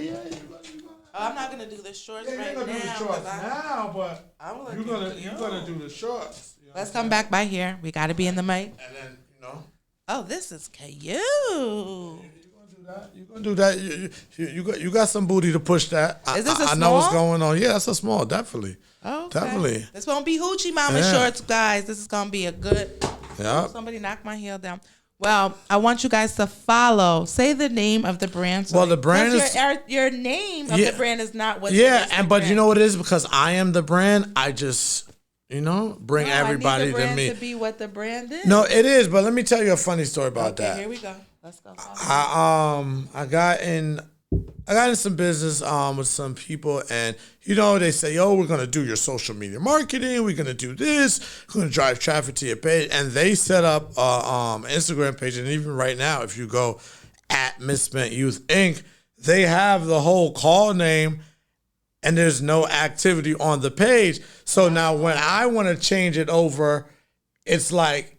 I'm not gonna do the shorts right now. Do the shorts now, but you're gonna do the shorts. Let's come back by here. We got to be in the mic. And then Oh, this is cute. You're gonna do that. You got some booty to push that. Is this a small? I know what's going on. Yeah, that's a small, definitely. Okay. Definitely. This won't be hoochie mama shorts, guys. This is gonna be a good. Yeah. Somebody knock my heel down. Well, I want you guys to follow. Say the name of the brand. So the brand is your name of the brand is not what. But you know what it is, because I am the brand. I just. Bring everybody I need the brand to me. To be what the brand is. No, it is. But let me tell you a funny story about that. Here we go. Let's go. I got in some business with some people, and they say, "Oh, we're gonna do your social media marketing. We're gonna do this. We're gonna drive traffic to your page." And they set up Instagram page, and even right now, if you go at Misspent Youth Inc., they have the whole call name. And there's no activity on the page. So now when I want to change it over, it's like,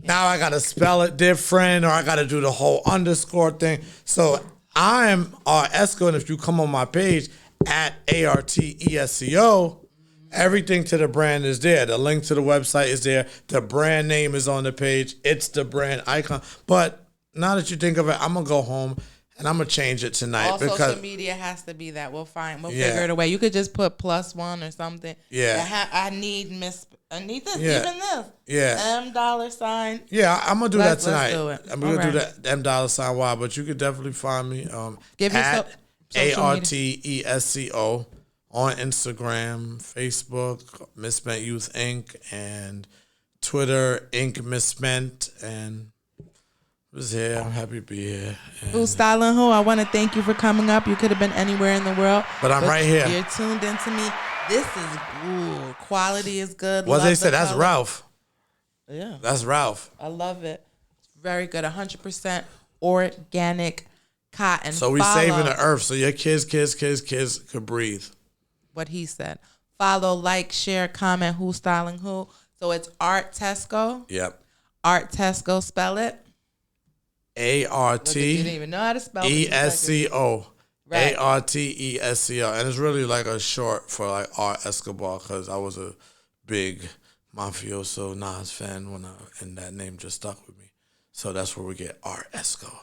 now I got to spell it different, or I got to do the whole underscore thing. So I'm S.STREET, and if you come on my page at ARTESCO, everything to the brand is there. The link to the website is there. The brand name is on the page. It's the brand icon. But now that you think of it, I'm going to go home. And I'm going to change it tonight. All social media has to be that. We'll figure it away. You could just put +1 or something. Yeah. I need this, even this. Yeah. $. Yeah, I'm going to do that tonight. Let's do it. I'm going to do that $$. But you could definitely find me at ARTESCO on Instagram, Facebook, Misspent Youth Inc., and Twitter, Inc. Misspent, and... was here. I'm happy to be here. Who's Styling Who? I want to thank you for coming up. You could have been anywhere in the world. But I'm right here. You're tuned into me. This is good. Quality is good. Well, they said that's color. Ralph. Yeah. That's Ralph. I love it. It's very good. 100% organic cotton. So we saving the earth so your kids could breathe. What he said. Follow, like, share, comment, Who's Styling Who. So it's Art Tesco. Yep. Art Tesco, spell it. ART You didn't even know how to spell ESCO. Right. ARTESCO. And it's really like a short for like Art Escobar, because I was a big mafioso Nas fan and that name just stuck with me. So that's where we get Art Esco.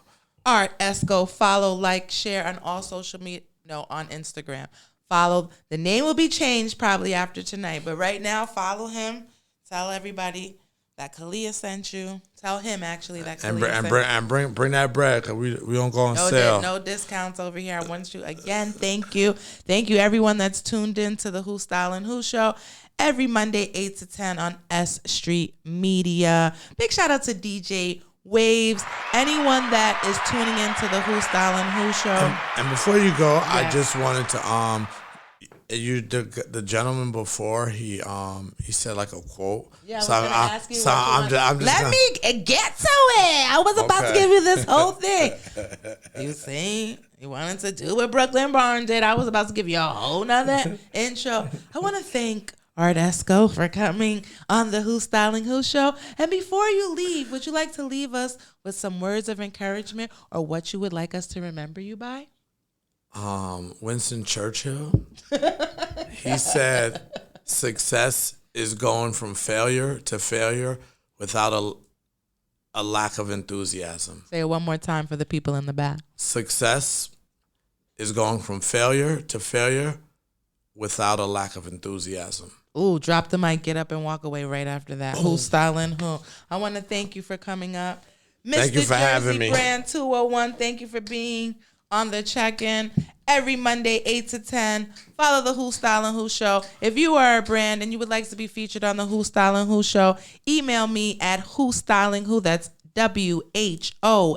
Art Esco. Follow, like, share on all social media. No, on Instagram. Follow. The name will be changed probably after tonight, but right now, follow him. Tell everybody that Kalia sent you. Tell him actually that Kalia sent you. And bring that bread, because we don't go on sale. No discounts over here. I want you again. Thank you everyone that's tuned in to the Who Stylin' Who show every Monday 8 to 10 on S.STREET Media. Big shout out to DJ Waves. Anyone that is tuning into the Who Stylin' Who show. And before you go, yes. I just wanted to the gentleman before he said like a quote. Yeah, so I'm just let me get to it. I was about to give you this whole thing. You see, he wanted to do what Brooklyn Barn did. I was about to give you a whole nother intro. I want to thank Art Esco for coming on the Who Stylin' Who show. And before you leave, would you like to leave us with some words of encouragement or what you would like us to remember you by? Winston Churchill, he said, success is going from failure to failure without a lack of enthusiasm. Say it one more time for the people in the back. Success is going from failure to failure without a lack of enthusiasm. Ooh, drop the mic, get up and walk away right after that. Who's styling who? I want to thank you for coming up. Mr. Thank you for having me. Brand 201, thank you for being on the check-in every Monday, 8 to 10. Follow the Who Stylin' Who Show. If you are a brand and you would like to be featured on the Who Stylin' Who Show, email me at whostylingwho. That's WHOSSTYLING.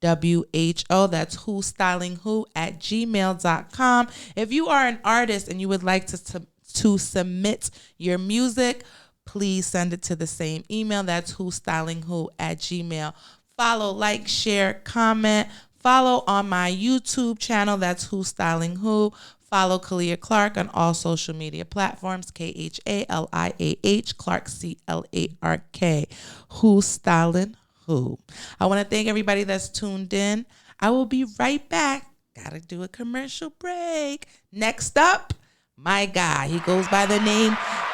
WHO. That's whostylingwho at gmail.com. If you are an artist and you would like to submit your music, please send it to the same email. That's whostylingwho at gmail. Follow, like, share, comment. Follow on my YouTube channel. That's Who Styling Who. Follow Kalia Clark on all social media platforms. KHALIAH Clark CLARK. Who Styling Who. I want to thank everybody that's tuned in. I will be right back. Gotta do a commercial break. Next up, my guy. He goes by the name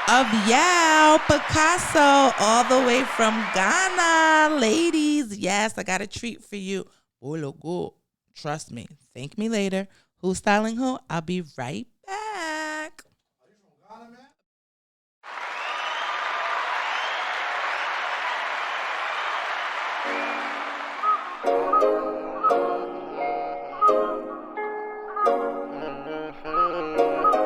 of Yao Picasso, all the way from Ghana. Ladies, yes, I got a treat for you. Go. Trust me. Thank me later. Who's Styling Who? I'll be right back.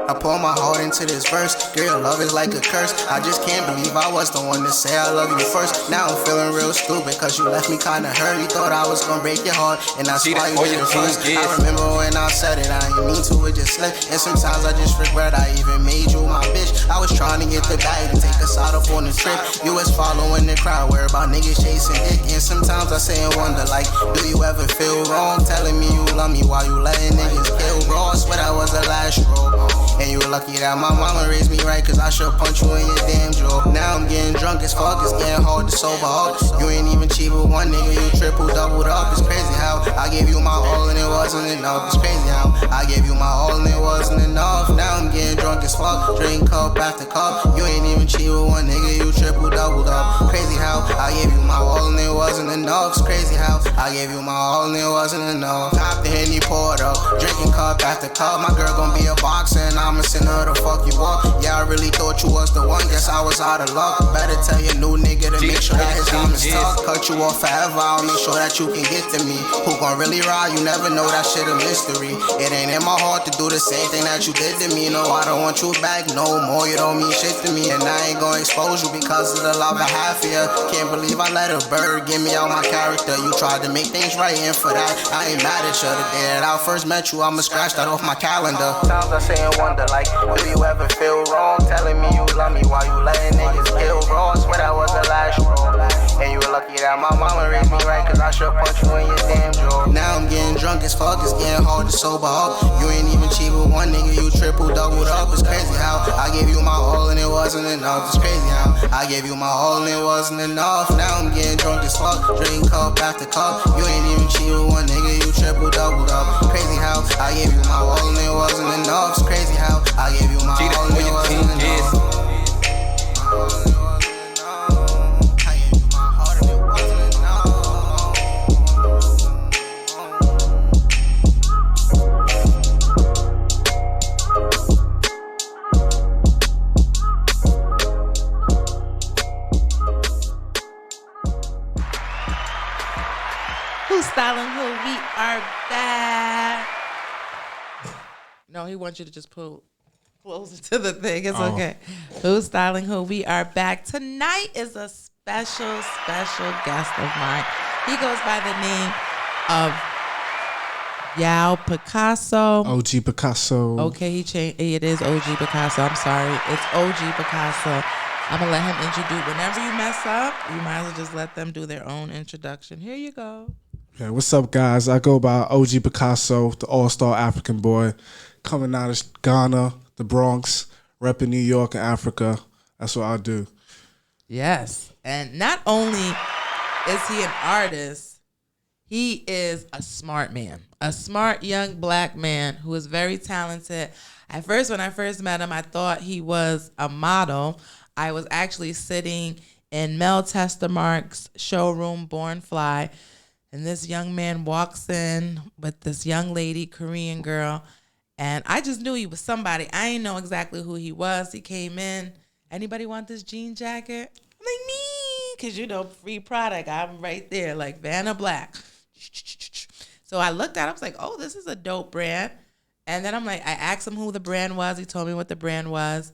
I pour my heart into this verse. Girl, love is like a curse. I just can't believe I was the one to say I love you first. Now I'm feeling real stupid cause you left me kinda hurt. You thought I was gonna break your heart and that's why you did it first. I remember when I said it, I didn't mean to, it just slipped. And sometimes I just regret I even made you my bitch. I was trying to get the bag to take us out up on the trip. You was following the crowd, worried about niggas chasing dick. And sometimes I say and wonder like, do you ever feel wrong? Telling me you love me while you letting niggas kill raw. I swear that was the last straw. And you were lucky that my mama raised me right, cause I should punch you in your damn jaw. Now I'm getting drunk as fuck, it's getting hard to sober up. You ain't even cheat with one nigga, you triple doubled up. It's crazy how I gave you my all and it wasn't enough. It's crazy how I gave you my all and it wasn't enough. Now I'm getting drunk as fuck, drink cup after cup. You ain't even cheat with one nigga, you triple doubled up. Crazy how I gave you my all and it wasn't enough. It's crazy how I gave you my all and it wasn't enough. Top the Henny poured up, drinking cup after cup. My girl gon' be a boxer and I'ma send her the fuck you up. Yeah, I really thought you was the one, guess I was out of luck. Better tell your new nigga to make sure that his diamonds tough. Cut you off forever, I'll make sure that you can get to me. Who gon' really ride? You never know, that shit a mystery. It ain't in my heart to do the same thing that you did to me. No, I don't want you back no more, you don't mean shit to me. And I ain't gon' expose you because of the love I have for you. Can't believe I let a bird get me out my character. You tried to make things right, and for that, I ain't mad at you. The day that I first met you, I'ma scratch that off my calendar. Sometimes I say and wonder like, do you ever feel wrong? Telling me you love me while you letting niggas kill raw. I swear that was the last straw. And you were lucky that my mama raised me right, cause I should punch you in your damn jaw. Now I'm getting drunk as fuck, it's getting hard to sober up. You ain't even cheat with one nigga, you triple doubled up. It's crazy how I gave you my all and it wasn't enough. It's crazy how I gave you my all and it wasn't enough. Now I'm getting drunk as fuck, drink cup after cup. You ain't even cheat with one nigga, you triple doubled up. Crazy how I gave you my all and it wasn't enough. It's crazy how I gave you my all and it wasn't enough. Who's Styling Who? We are back. No, he wants you to just pull closer to the thing. It's okay. Who's Styling Who? We are back. Tonight is a special guest of mine. He goes by the name of Yao Picasso. OG Picasso. Okay, he changed. It is OG Picasso. I'm sorry. It's OG Picasso. I'm going to let him introduce. Whenever you mess up, you might as well just let them do their own introduction. Here you go. Yeah, what's up, guys? I go by OG Picasso, the all-star African boy, coming out of Ghana, the Bronx, repping New York and Africa. That's what I do. Yes. And not only is he an artist, he is a smart man, a smart young black man who is very talented. At first, when I first met him, I thought he was a model. I was actually sitting in Mel Testermark's showroom, Born Fly, And this young man walks in with this young lady, Korean girl. And I just knew he was somebody. I didn't know exactly who he was. He came in. Anybody want this jean jacket? I'm like, me. Because, you know, free product. I'm right there, like Vanna Black. So I looked at it. I was like, oh, this is a dope brand. And then I'm like, I asked him who the brand was. He told me what the brand was.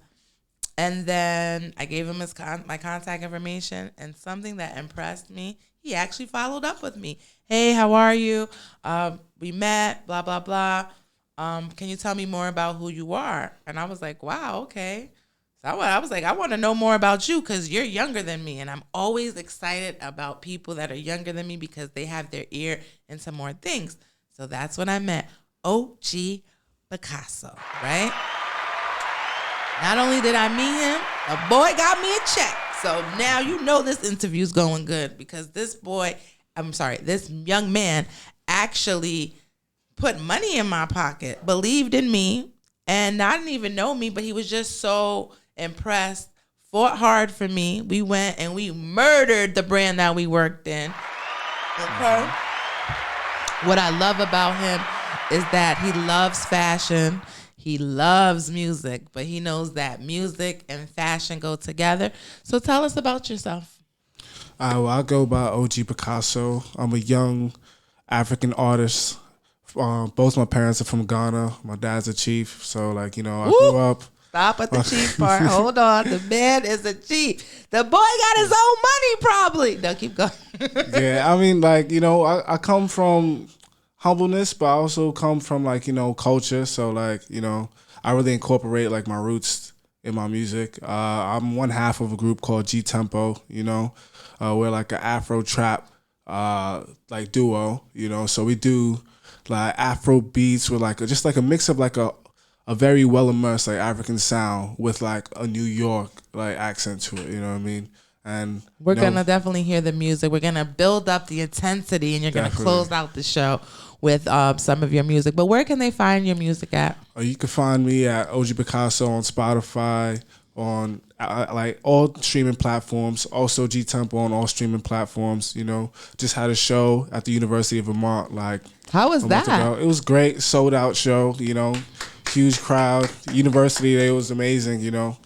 And then I gave him my contact information. And something that impressed me, he actually followed up with me. Hey, how are you? We met, blah, blah, blah. Can you tell me more about who you are? And I was like, wow, okay. So I was like, I want to know more about you because you're younger than me. And I'm always excited about people that are younger than me because they have their ear into more things. So that's when I met OG Picasso, right? Not only did I meet him, the boy got me a check. So now you know this interview's going good because this young man actually put money in my pocket, believed in me, and I didn't even know me, but he was just so impressed, fought hard for me. We went and we murdered the brand that we worked in. Okay? What I love about him is that he loves fashion. He loves music, but he knows that music and fashion go together. So tell us about yourself. I go by OG Picasso. I'm a young African artist. Both my parents are from Ghana. My dad's a chief. So, like, you know, I grew up. Stop at the chief part. Hold on. The man is a chief. The boy got his own money probably. No, keep going. Yeah, I mean, like, you know, I come from humbleness, but I also come from, like, you know, culture. So, like, you know, I really incorporate, like, my roots in my music. I'm one half of a group called G Tempo, you know. We're like an Afro trap like duo, you know. So we do like Afro beats with like just like a mix of like a very well immersed like African sound with like a New York like accent to it, you know what I mean? And we're gonna definitely hear the music. We're gonna build up the intensity, and you're gonna close out the show with some of your music. But where can they find your music at? You can find me at OG Picasso on Spotify, on like all streaming platforms. Also G Tempo on all streaming platforms. You know, just had a show at the University of Vermont. Like, how was that? It was great, sold out show. You know, huge crowd. University, it was amazing. You know.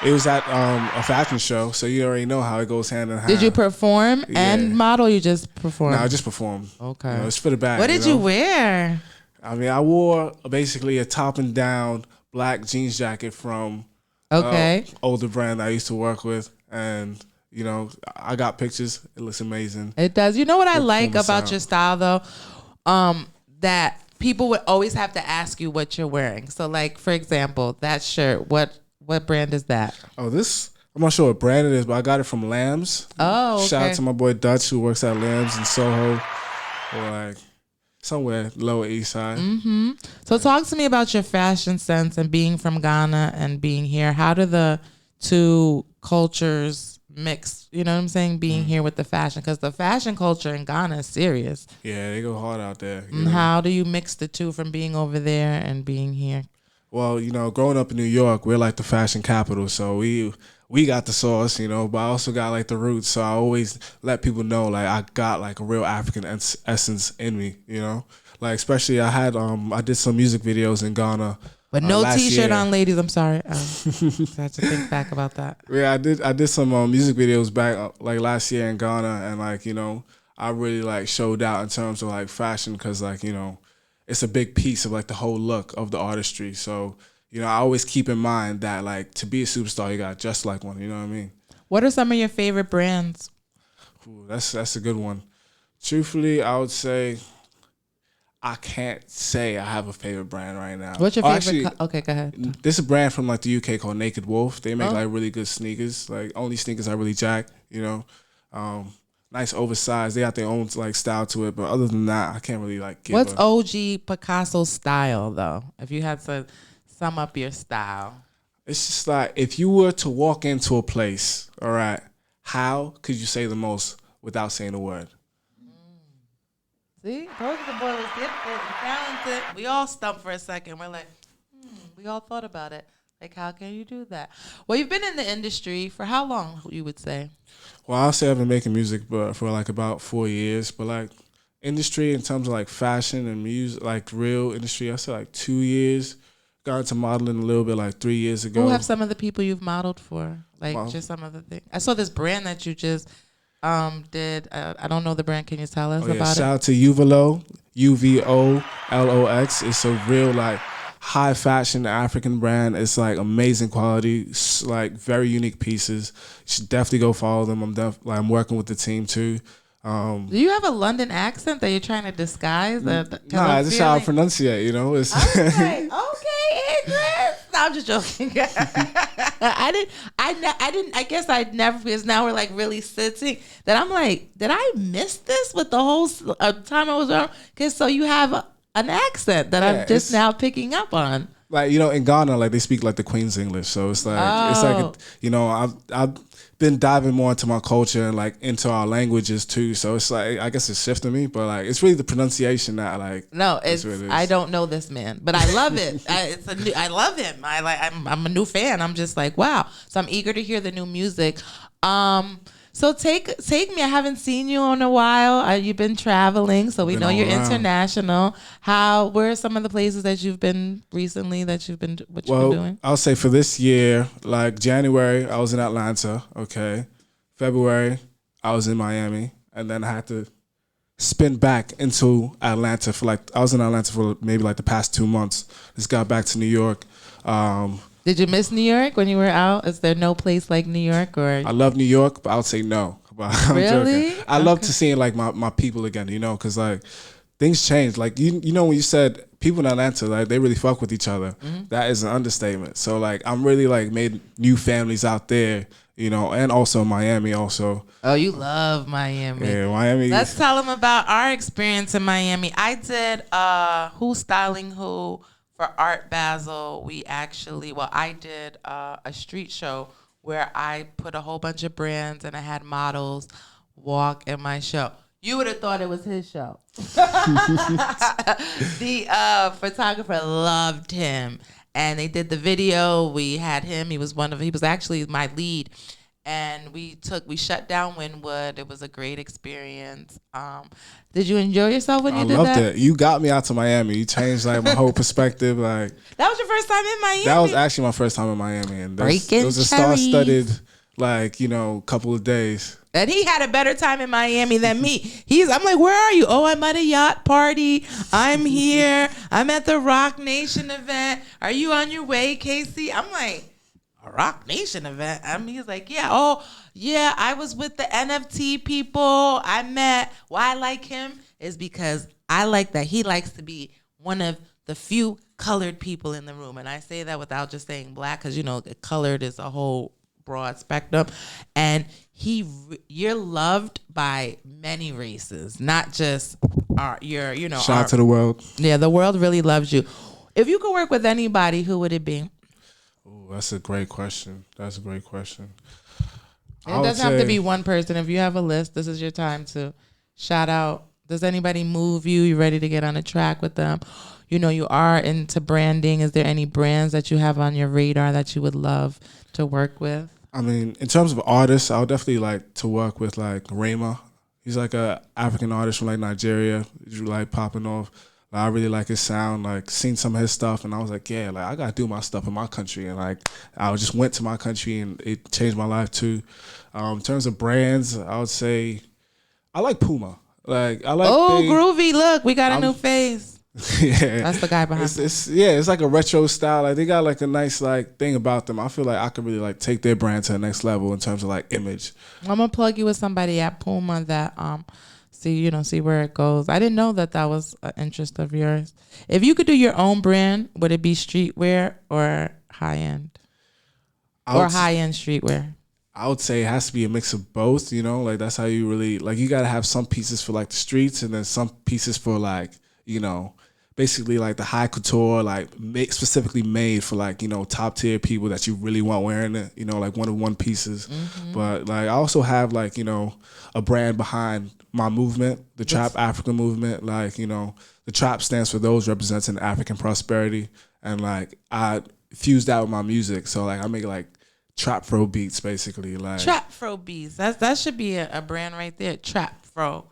It was at a fashion show, so you already know how it goes hand in hand. Did you perform and model? Or you just performed? No, I just performed. Okay. You know, it's for the bag. What did you wear? I mean, I wore basically a top and down black jeans jacket from older brand I used to work with, and you know, I got pictures. It looks amazing. It does. You know what I like about your style though, that people would always have to ask you what you're wearing. So, like for example, that shirt. What brand is that? Oh, this, I'm not sure what brand it is, but I got it from Lambs. Oh, okay. Shout out to my boy Dutch who works at Lambs in Soho, or like somewhere Lower East Side. Mm-hmm. So talk to me about your fashion sense and being from Ghana and being here. How do the two cultures mix? You know what I'm saying? Being here with the fashion, because the fashion culture in Ghana is serious. Yeah, they go hard out there. How do you mix the two from being over there and being here? Well, you know, growing up in New York, we're like the fashion capital, so we got the sauce, you know, but I also got like the roots, so I always let people know like I got like a real African essence in me, you know, like especially I did some music videos in Ghana. But no T-shirt on, ladies. I'm sorry. I had to think back about that. Yeah, I did some music videos back like last year in Ghana, and like, you know, I really like showed out in terms of like fashion, because like, you know, it's a big piece of like the whole look of the artistry. So, you know, I always keep in mind that like to be a superstar, you got just like one. You know what I mean? What are some of your favorite brands? Ooh, that's a good one. Truthfully, I would say I can't say I have a favorite brand right now. What's your favorite? Okay, go ahead. There's a brand from like the UK called Naked Wolf. They make like really good sneakers. Like only sneakers I really jack. You know. Nice oversized. They got their own like style to it, but other than that, I can't really like. What's OG Picasso's style though? If you had to sum up your style, it's just like if you were to walk into a place, all right, how could you say the most without saying a word? See, told you the boy was gifted and talented. We all stumped for a second. We're like, we all thought about it. Like, how can you do that? Well, you've been in the industry for how long, you would say? Well, I'll say I've been making music but for like about 4 years. But like industry in terms of like fashion and music, like real industry, I say like 2 years. Got into modeling a little bit like 3 years ago. Who have some of the people you've modeled for? Like just some of the things. I saw this brand that you just did. I don't know the brand. Can you tell us about it? Shout out to Uvolo, UVOLOX. It's a real like high fashion African brand. It's like amazing quality, like very unique pieces. You should definitely go follow them. I'm working with the team too. Do you have a London accent that you're trying to disguise? Nah, that's how I pronunciate. You know, it's okay, Idris. No, I'm just joking. I guess I'd never, because now we're like really sitting. That I'm like, did I miss this with the whole time I was around? Because so you have an accent that I'm just now picking up on. Like, you know, in Ghana, like they speak like the Queen's English, so it's like you know, I've been diving more into my culture and like into our languages too. So it's like I guess it's shifting me, but like it's really the pronunciation that like. No, it's I don't know this man, but I love it. I love him. I'm a new fan. I'm just like, wow. So I'm eager to hear the new music. So take me. I haven't seen you in a while. You've been traveling, so we know you're international. Where are some of the places that you've been recently what you've been doing? I'll say for this year, like January, I was in Atlanta. Okay, February, I was in Miami, and then I had to spin back into Atlanta I was in Atlanta for maybe like the past 2 months. Just got back to New York. Did you miss New York when you were out? Is there no place like New York? Or I love New York, but I would say no. I'm really? Joking. I love to seeing like my people again, you know, because like things change. Like you know when you said people in Atlanta, like they really fuck with each other. Mm-hmm. That is an understatement. So like I'm really like made new families out there, you know, and also Miami also. Oh, you love Miami. Yeah, Miami. Let's tell them about our experience in Miami. I did Who's Styling Who for Art Basel. I did a street show where I put a whole bunch of brands and I had models walk in my show. You would have thought it was his show. The photographer loved him, and they did the video. We had him. He was actually my lead. And we shut down Wynwood. It was a great experience. Did you enjoy yourself when you did that? I loved it. You got me out to Miami. You changed like my whole perspective. Like that was your first time in Miami? That was actually my first time in Miami, and it was a star-studded, like, you know, couple of days. And he had a better time in Miami than me. I'm like, where are you? Oh, I'm at a yacht party. I'm here. I'm at the Rock Nation event. Are you on your way, Casey? I'm like, a Rock Nation event? He's like, yeah. Oh, yeah, I was with the NFT people. Why I like him is because I like that he likes to be one of the few colored people in the room. And I say that without just saying black, because, you know, colored is a whole broad spectrum. And you're loved by many races, not just shout out to the world. Yeah, the world really loves you. If you could work with anybody, who would it be? That's a great question. It doesn't have to be one person. If you have a list, this is your time to shout out. Does anybody move you? You ready to get on a track with them? You know, you are into branding. Is there any brands that you have on your radar that you would love to work with? I mean, in terms of artists, I would definitely like to work with like Rema. He's like a African artist from like Nigeria. He's like popping off. Like, I really like his sound, like seen some of his stuff, and I was like, yeah, like I gotta do my stuff in my country. And like I just went to my country and it changed my life too. In terms of brands, I would say I like Puma. Like I like groovy. Look, we got a new face. Yeah. That's the guy behind it's like a retro style. Like they got like a nice like thing about them. I feel like I could really like take their brand to the next level in terms of like image. I'm gonna plug you with somebody at Puma that see where it goes. I didn't know that was an interest of yours. If you could do your own brand, would it be streetwear or high end? Or high end streetwear? I would say it has to be a mix of both, you know? Like that's how you really like you gotta have some pieces for like the streets and then some pieces for like, you know, basically like the high couture, like specifically made for like, you know, top tier people that you really want wearing it, you know, like one pieces. Mm-hmm. But like I also have like, you know, a brand behind my movement, the Trap Africa movement. Like, you know, the Trap stands for those representing African prosperity. And like fuse that with my music. So like I make like trap fro beats basically. Like Trap fro beats. That should be a brand right there. Trap fro.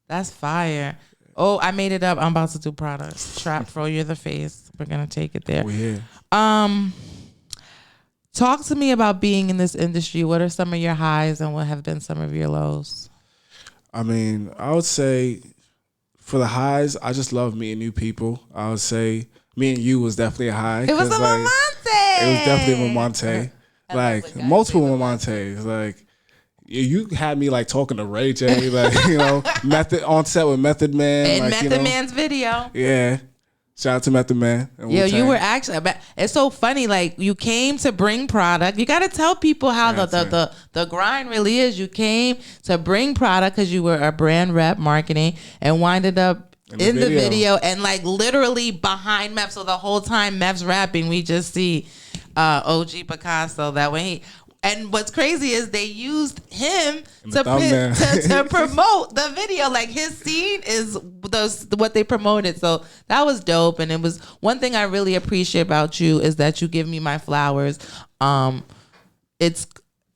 That's fire. Oh, I made it up. I'm about to do products. Trap fro, you're the face. We're gonna take it there. we here. Talk to me about being in this industry. What are some of your highs and what have been some of your lows? I mean, I would say for the highs, I just love meeting new people. I would say me and you was definitely a high. It was a like, Momante. It was definitely a Momante. Like multiple Momantes. Like you had me like talking to Ray J, like Method on set with Method Man. And like, Method Man's video. Yeah. Shout out to Method Man. Yo, you were actually. It's so funny. Like you came to bring product. You got to tell people how the grind really is. You came to bring product because you were a brand rep marketing and winded up in the video and like literally behind Meth. So the whole time Meth's rapping, we just see OG Picasso that way. And what's crazy is they used him to promote the video. Like his scene is what they promoted. So that was dope. And it was one thing I really appreciate about you is that you give me my flowers. It's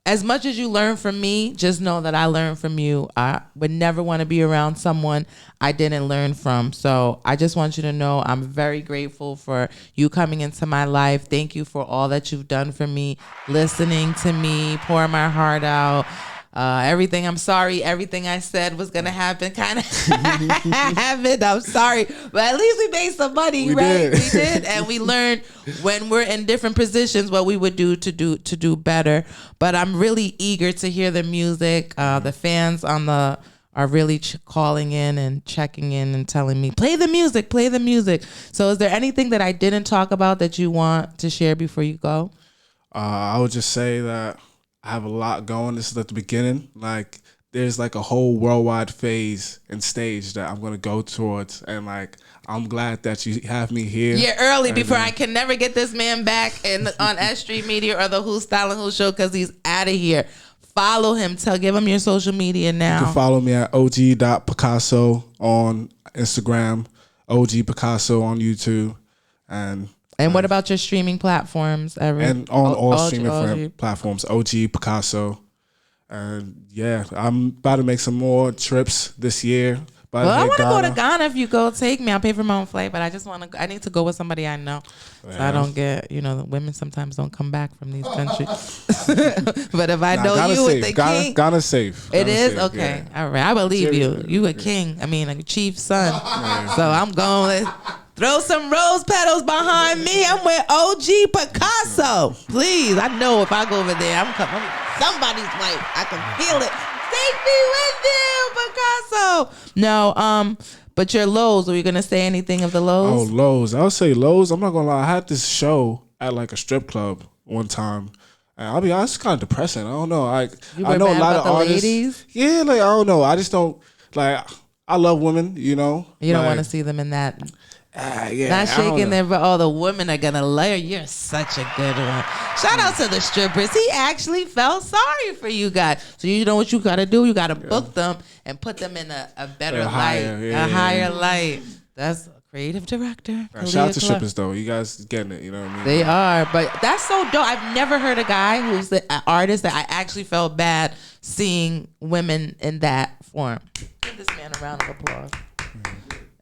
as much as you learn from me, just know that I learned from you. I would never want to be around someone I didn't learn from. So I just want you to know I'm very grateful for you coming into my life. Thank you for all that you've done for me, listening to me, pouring my heart out. Everything. I'm sorry. Everything I said was gonna happen. Kind of happened. I'm sorry, but at least we made some money, right? We did, and we learned when we're in different positions what we would do to do better. But I'm really eager to hear the music. The fans are really calling in and checking in and telling me, play the music. So is there anything that I didn't talk about that you want to share before you go? I would just say that I have a lot going. This is at the beginning. Like there's like a whole worldwide phase and stage that I'm gonna go towards, and like I'm glad that you have me here. Yeah, early before I can never get this man back on S.STREET Media or the Who's Styling Who show because he's out of here. Follow him. Give him your social media now. You can follow me at og.picasso on Instagram, OG Picasso on YouTube, and what about your streaming platforms? And on all streaming platforms, OG Picasso. And yeah, I'm about to make some more trips this year. Well, I want to go to Ghana. If you go, take me. I'll pay for my own flight, but I just want to. I need to go with somebody I know, so I don't get. The women sometimes don't come back from these countries. But if I know Ghana's you safe. with the king, Ghana's safe. It is safe, okay. Yeah. All right, I believe you. You a king. I mean, a chief's son. So I'm going. Throw some rose petals behind me. I'm with OG Picasso. Please, I know if I go over there, I'm somebody's wife. I can feel it. Take me with you, Picasso. No, but your lows. Are you gonna say anything of the lows? Oh, lows. I'll say lows. I'm not gonna lie. I had this show at like a strip club one time. And I'll be honest, it's kind of depressing. I don't know. I know a lot of artists. Ladies? Yeah, like I don't know. I just don't like. I love women. You don't want to see them in that. Yeah, not shaking there, but all the women are gonna layer. You're such a good one. Shout out to the strippers. He actually felt sorry for you guys. So you know what you gotta do? You gotta book them and put them in a better light, higher light. That's a creative director. Shout out to strippers though. You guys getting it. You know what I mean? They are, but that's so dope. I've never heard a guy who's an artist that I actually felt bad seeing women in that form. Give this man a round of applause.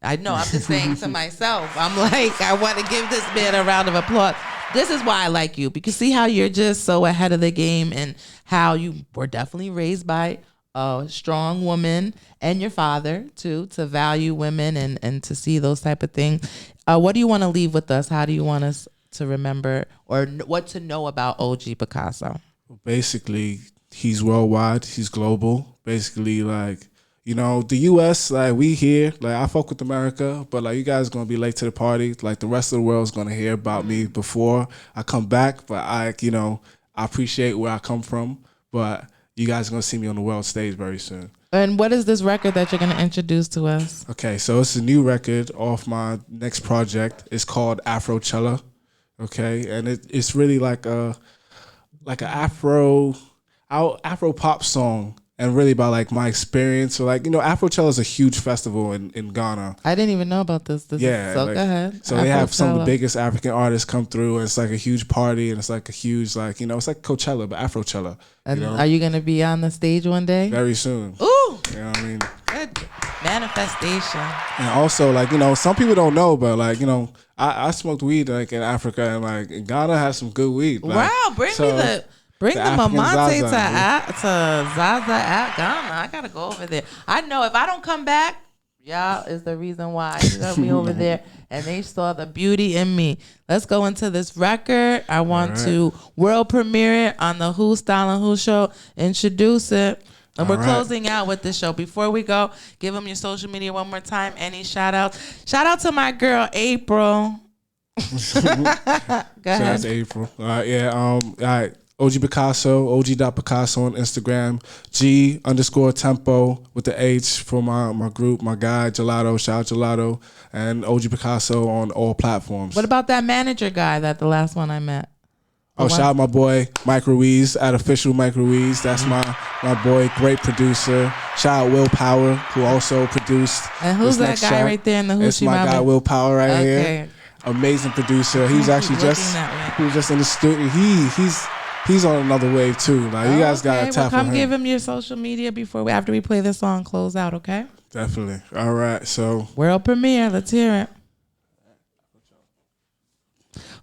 I know, I'm just saying to myself, I'm like, I want to give this man a round of applause. This is why I like you, because see how you're just so ahead of the game and how you were definitely raised by a strong woman and your father, too, to value women and to see those type of things. What do you want to leave with us? How do you want us to remember or what to know about OG Picasso? Basically, he's worldwide. He's global. Basically, like, the U.S., like, we here. Like, I fuck with America, but, like, you guys going to be late to the party. Like, the rest of the world's going to hear about me before I come back. But, I appreciate where I come from. But you guys are going to see me on the world stage very soon. And what is this record that you're going to introduce to us? Okay, so it's a new record off my next project. It's called Afrochella. Okay, and it's really like a Afro pop song. and really about like my experience. So like, Afrochella is a huge festival in Ghana. I didn't even know about this. So like, go ahead. So they have some of the biggest African artists come through, and it's like a huge party, and it's like a huge like it's like Coachella but Afrochella. And are you gonna be on the stage one day? Very soon. Ooh. You know what I mean? Good manifestation. And also like some people don't know, but like I smoked weed like in Africa, and like Ghana has some good weed. Like, wow, bring the Mamante to Zaza at Ghana. I gotta go over there. I know if I don't come back, y'all is the reason why. You got me over there, and they saw the beauty in me. Let's go into this record. I want to world premiere it on the Who Stylin' Who show. Introduce it. And we're closing out with this show. Before we go, give them your social media one more time. Any shout outs? Shout out to my girl April. Go ahead. Shout out to April. All right. OG Picasso, OG.Picasso on Instagram, G_Tempo with the H for my group, my guy, Gelato, shout out Gelato, and OG Picasso on all platforms. What about that manager guy, the last one I met? Shout out my boy, Mike Ruiz, at Official Mike Ruiz. That's my boy, great producer. Shout out Will Power, who also produced. And who's that guy track right there in the Hoochie? It's my guy, Will Power, right here. Amazing producer. He was actually just in the studio. He's on another wave too. Like you guys gotta tap on him. Come give him your social media after we play this song, close out, okay? Definitely. All right. So world premiere. Let's hear it.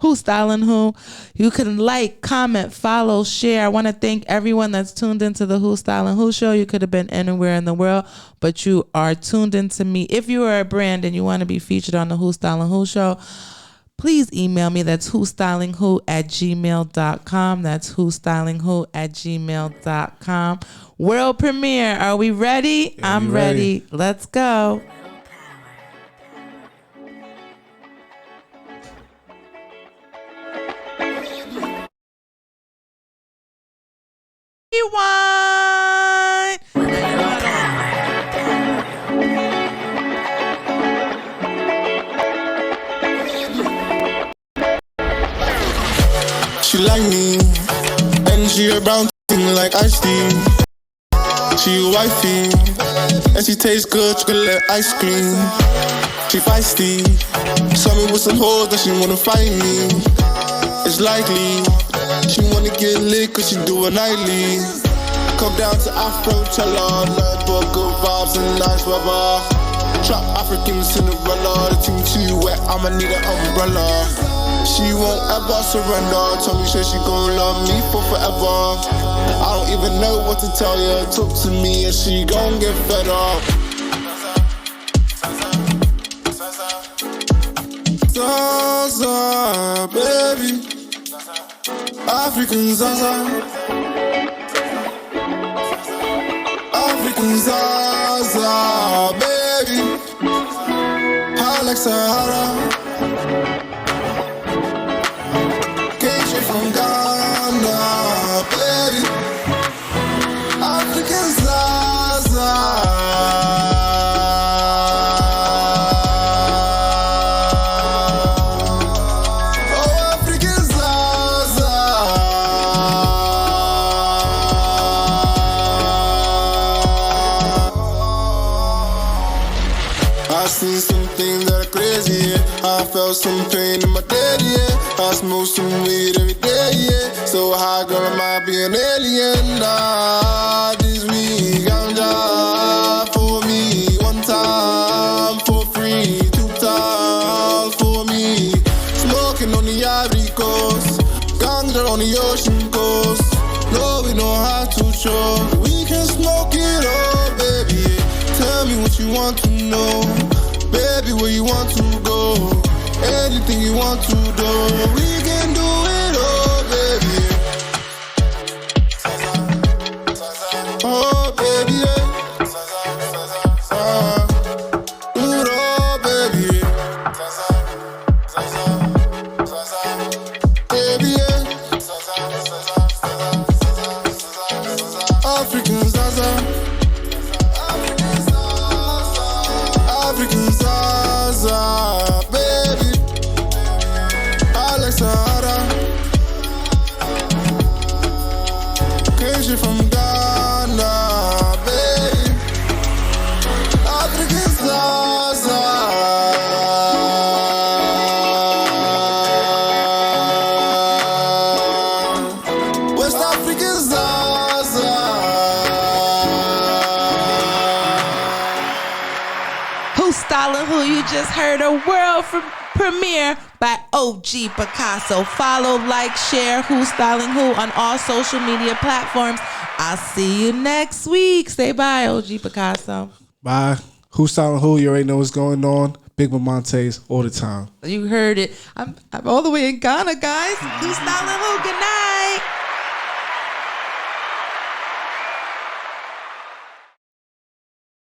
Who Stylin' Who? You can like, comment, follow, share. I want to thank everyone that's tuned into the Who Stylin' Who show. You could have been anywhere in the world, but you are tuned into me. If you are a brand and you want to be featured on the Who Stylin' Who show, please email me. That's whostylingwho@gmail.com. That's whostylingwho@gmail.com. World premiere. Are we ready? Yeah, I'm ready. Let's go. Rewind. She like me, and she a brown thing like iced tea. She a wifey, and she tastes good chocolate ice cream. She feisty, saw me with some hoes that she wanna fight me. It's likely, she wanna get lit cause she do it nightly. Come down to Afrochella, nothing but good vibes and nice weather. Trap African Cinderella, the team too wet, I'ma need an umbrella. She won't ever surrender, told me she gon' love me for forever. I don't even know what to tell you, talk to me and she gon' get fed up. Zaza, baby, African Zaza, African Zaza, baby, hot like Sahara. Came straight from Ghana, baby, African Zaza. Seen some things that are crazy, yeah. I felt some pain in my day, yeah. I smoke some weed every day, yeah. So high, girl, I might be an alien. Nah, this week I'm just for me. One time for free, 2 times for me. Smoking on the Ivory Coast, ganja on the ocean coast. No, we don't have to show. We can smoke it all, baby. Tell me what you want to know. Baby, where you want to go? Anything you want to do, we can do it all, baby. Oh, baby, yeah. Do it all, baby. Baby, yeah. African Zaza. African Zaza, baby. Styling Who? You just heard a world premiere by OG Picasso. Follow, like, share Who's Styling Who on all social media platforms. I'll see you next week. Say bye, OG Picasso. Bye. Who's Styling Who? You already know what's going on. Big Mamontes all the time. You heard it. I'm all the way in Ghana, guys. Who's Styling Who? Good night.